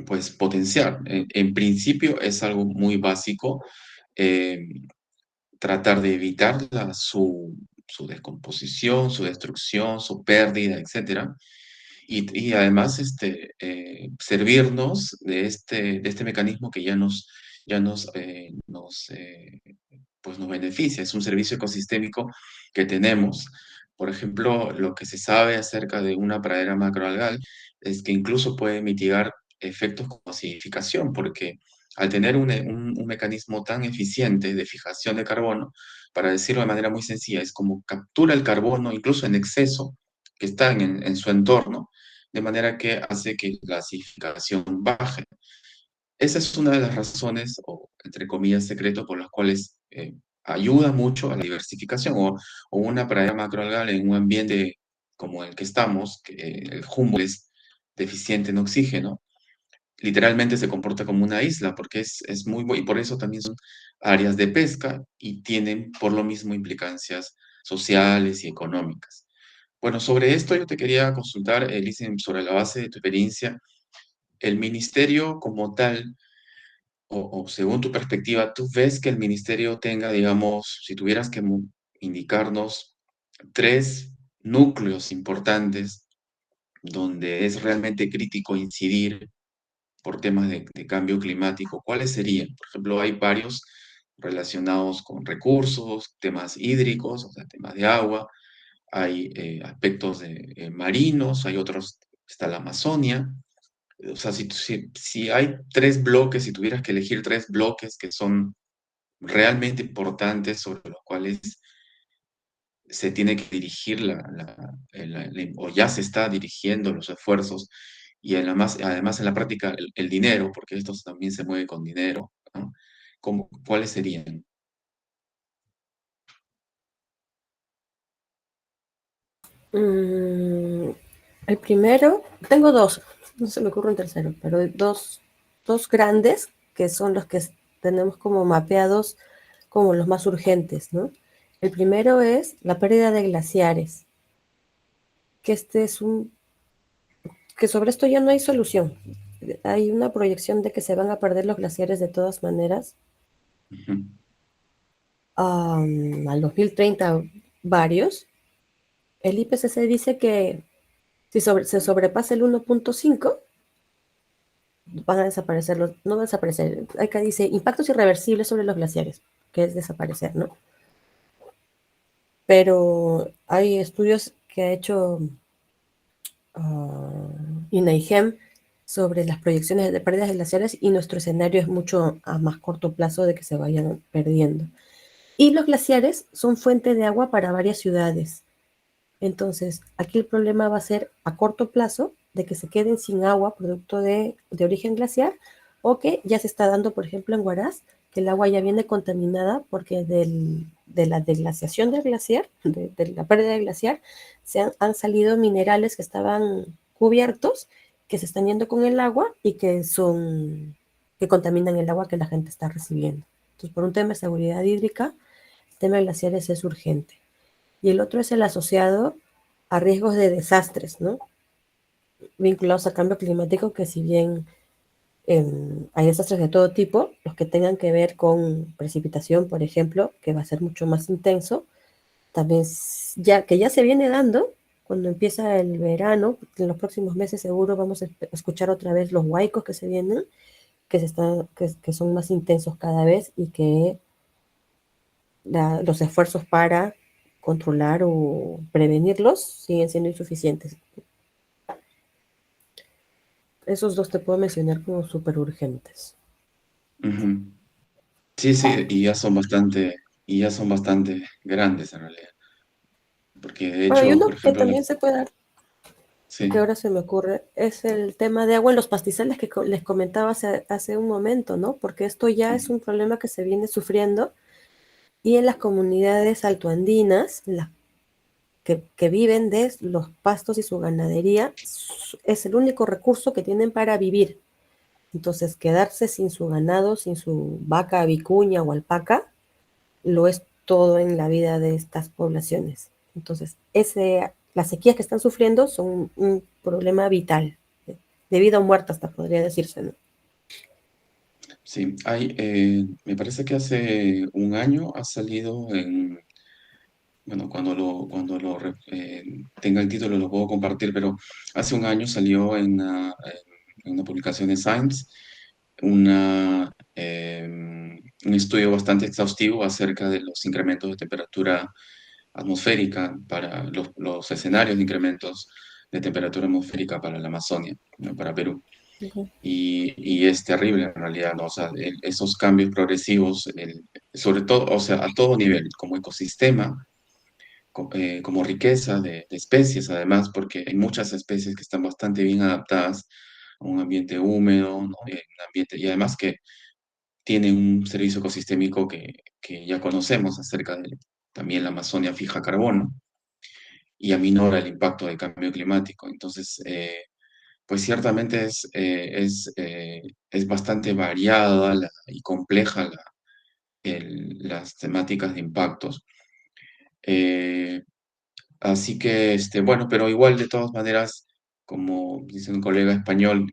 pues potenciar. En principio es algo muy básico, eh, tratar de evitar su descomposición, su destrucción, su pérdida, etcétera. Y además servirnos de este mecanismo que ya nos beneficia. Es un servicio ecosistémico que tenemos. Por ejemplo, lo que se sabe acerca de una pradera macroalgal es que incluso puede mitigar efectos como acidificación, porque al tener un mecanismo tan eficiente de fijación de carbono, para decirlo de manera muy sencilla, es como captura el carbono incluso en exceso que está en su entorno, de manera que hace que la acidificación baje. Esa es una de las razones, o entre comillas, secretos, por las cuales ayuda mucho a la diversificación, o una pradera macroalgal en un ambiente como el que estamos, que el Humboldt es deficiente en oxígeno, literalmente se comporta como una isla, porque es muy y por eso también son áreas de pesca y tienen por lo mismo implicancias sociales y económicas. Bueno, sobre esto yo te quería consultar, Elise, sobre la base de tu experiencia, el ministerio como tal, o según tu perspectiva, ¿tú ves que el ministerio tenga, digamos, si tuvieras que indicarnos 3 núcleos importantes donde es realmente crítico incidir por temas de cambio climático, ¿cuáles serían? Por ejemplo, hay varios relacionados con recursos, temas hídricos, o sea, temas de agua, hay aspectos marinos, hay otros, está la Amazonia. O sea, si hay 3 bloques, si tuvieras que elegir 3 bloques que son realmente importantes sobre los cuales se tiene que dirigir o ya se está dirigiendo los esfuerzos y además en la práctica el dinero, porque esto también se mueve con dinero, ¿no? ¿Cuáles serían? Mm, el primero, tengo dos, no se me ocurre un tercero, pero dos grandes que son los que tenemos como mapeados como los más urgentes, ¿no? El primero es la pérdida de glaciares, que que sobre esto ya no hay solución. Hay una proyección de que se van a perder los glaciares de todas maneras. Ujú. Al 2030 varios. El IPCC dice que si se sobrepasa el 1.5, van a desaparecer, no van a desaparecer. Acá dice impactos irreversibles sobre los glaciares, que es desaparecer, ¿no? Pero hay estudios que ha hecho INAIGEM sobre las proyecciones de pérdidas de glaciares y nuestro escenario es mucho a más corto plazo de que se vayan perdiendo. Y los glaciares son fuente de agua para varias ciudades. Entonces, aquí el problema va a ser a corto plazo de que se queden sin agua producto de origen glaciar o que ya se está dando, por ejemplo, en Huaraz, que el agua ya viene contaminada porque de la deglaciación del glaciar, de la pérdida del glaciar, han salido minerales que estaban cubiertos, que se están yendo con el agua y que contaminan el agua que la gente está recibiendo. Entonces, por un tema de seguridad hídrica, el tema de glaciares es urgente. Y el otro es el asociado a riesgos de desastres, ¿no? Vinculados al cambio climático, que si bien hay desastres de todo tipo, los que tengan que ver con precipitación, por ejemplo, que va a ser mucho más intenso, también que ya se viene dando, cuando empieza el verano, en los próximos meses seguro vamos a escuchar otra vez los huaicos que se vienen, que son más intensos cada vez y que los esfuerzos para controlar o prevenirlos siguen siendo insuficientes. Esos dos te puedo mencionar como súper urgentes. Ujú. Sí, sí, y ya son bastante grandes en realidad. Porque de Bueno, y hecho, por uno que ejemplo, también se puede dar, que sí. ahora se me ocurre, es el tema de agua en los pastizales que les comentaba hace un momento, ¿no? Porque esto ya es un problema que se viene sufriendo y en las comunidades altoandinas, que viven de los pastos y su ganadería, es el único recurso que tienen para vivir. Entonces, quedarse sin su ganado, sin su vaca, vicuña o alpaca, lo es todo en la vida de estas poblaciones. Entonces, las sequías que están sufriendo son un problema vital, de vida o muerte hasta podría decirse, ¿no? Sí, me parece que hace un año ha salido bueno, cuando tenga el título lo puedo compartir, pero hace un año salió en una publicación de Science un estudio bastante exhaustivo acerca de los incrementos de temperatura atmosférica para los escenarios de incrementos de temperatura atmosférica para la Amazonia, ¿no? Para Perú. Ujú. Y es terrible en realidad, ¿no? O sea, esos cambios progresivos, sobre todo, o sea, a todo nivel, como ecosistema, como riqueza de especies, además, porque hay muchas especies que están bastante bien adaptadas a un ambiente húmedo, ¿no? Y además que tienen un servicio ecosistémico que ya conocemos acerca de también la Amazonia fija carbono y aminora el impacto del cambio climático. Entonces, pues ciertamente es bastante variada y compleja las temáticas de impactos. Eh, Así que, bueno, pero igual de todas maneras, como dice un colega español,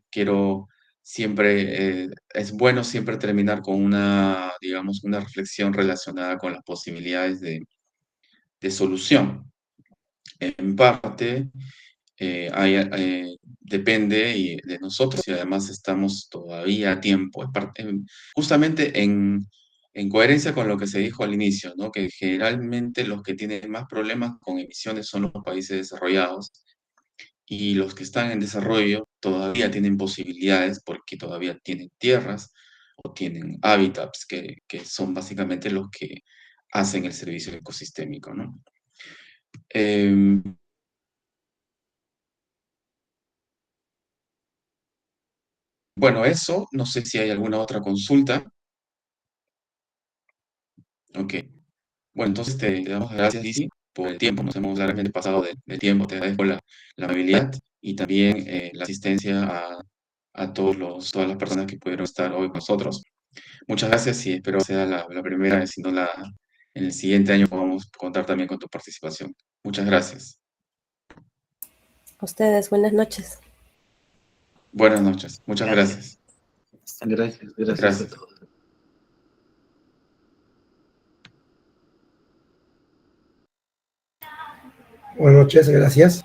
es bueno siempre terminar con digamos, una reflexión relacionada con las posibilidades de solución. En parte, depende de nosotros y además estamos todavía a tiempo, justamente en coherencia con lo que se dijo al inicio, ¿no? Que generalmente los que tienen más problemas con emisiones son los países desarrollados y los que están en desarrollo todavía tienen posibilidades porque todavía tienen tierras o tienen hábitats que son básicamente los que hacen el servicio ecosistémico, ¿no? Em, bueno, eso, no sé si hay alguna otra consulta. Ok. Bueno, entonces te damos las gracias, Lizzy, por el tiempo. Nos hemos largamente pasado del tiempo. Te agradezco la amabilidad y también la asistencia a todas las personas que pudieron estar hoy con nosotros. Muchas gracias y espero sea la primera vez, si no en el siguiente año podamos contar también con tu participación. Muchas gracias. A ustedes, buenas noches. Buenas noches. Muchas Gracias. gracias. Gracias a Gracias. todos. Buenas noches, gracias.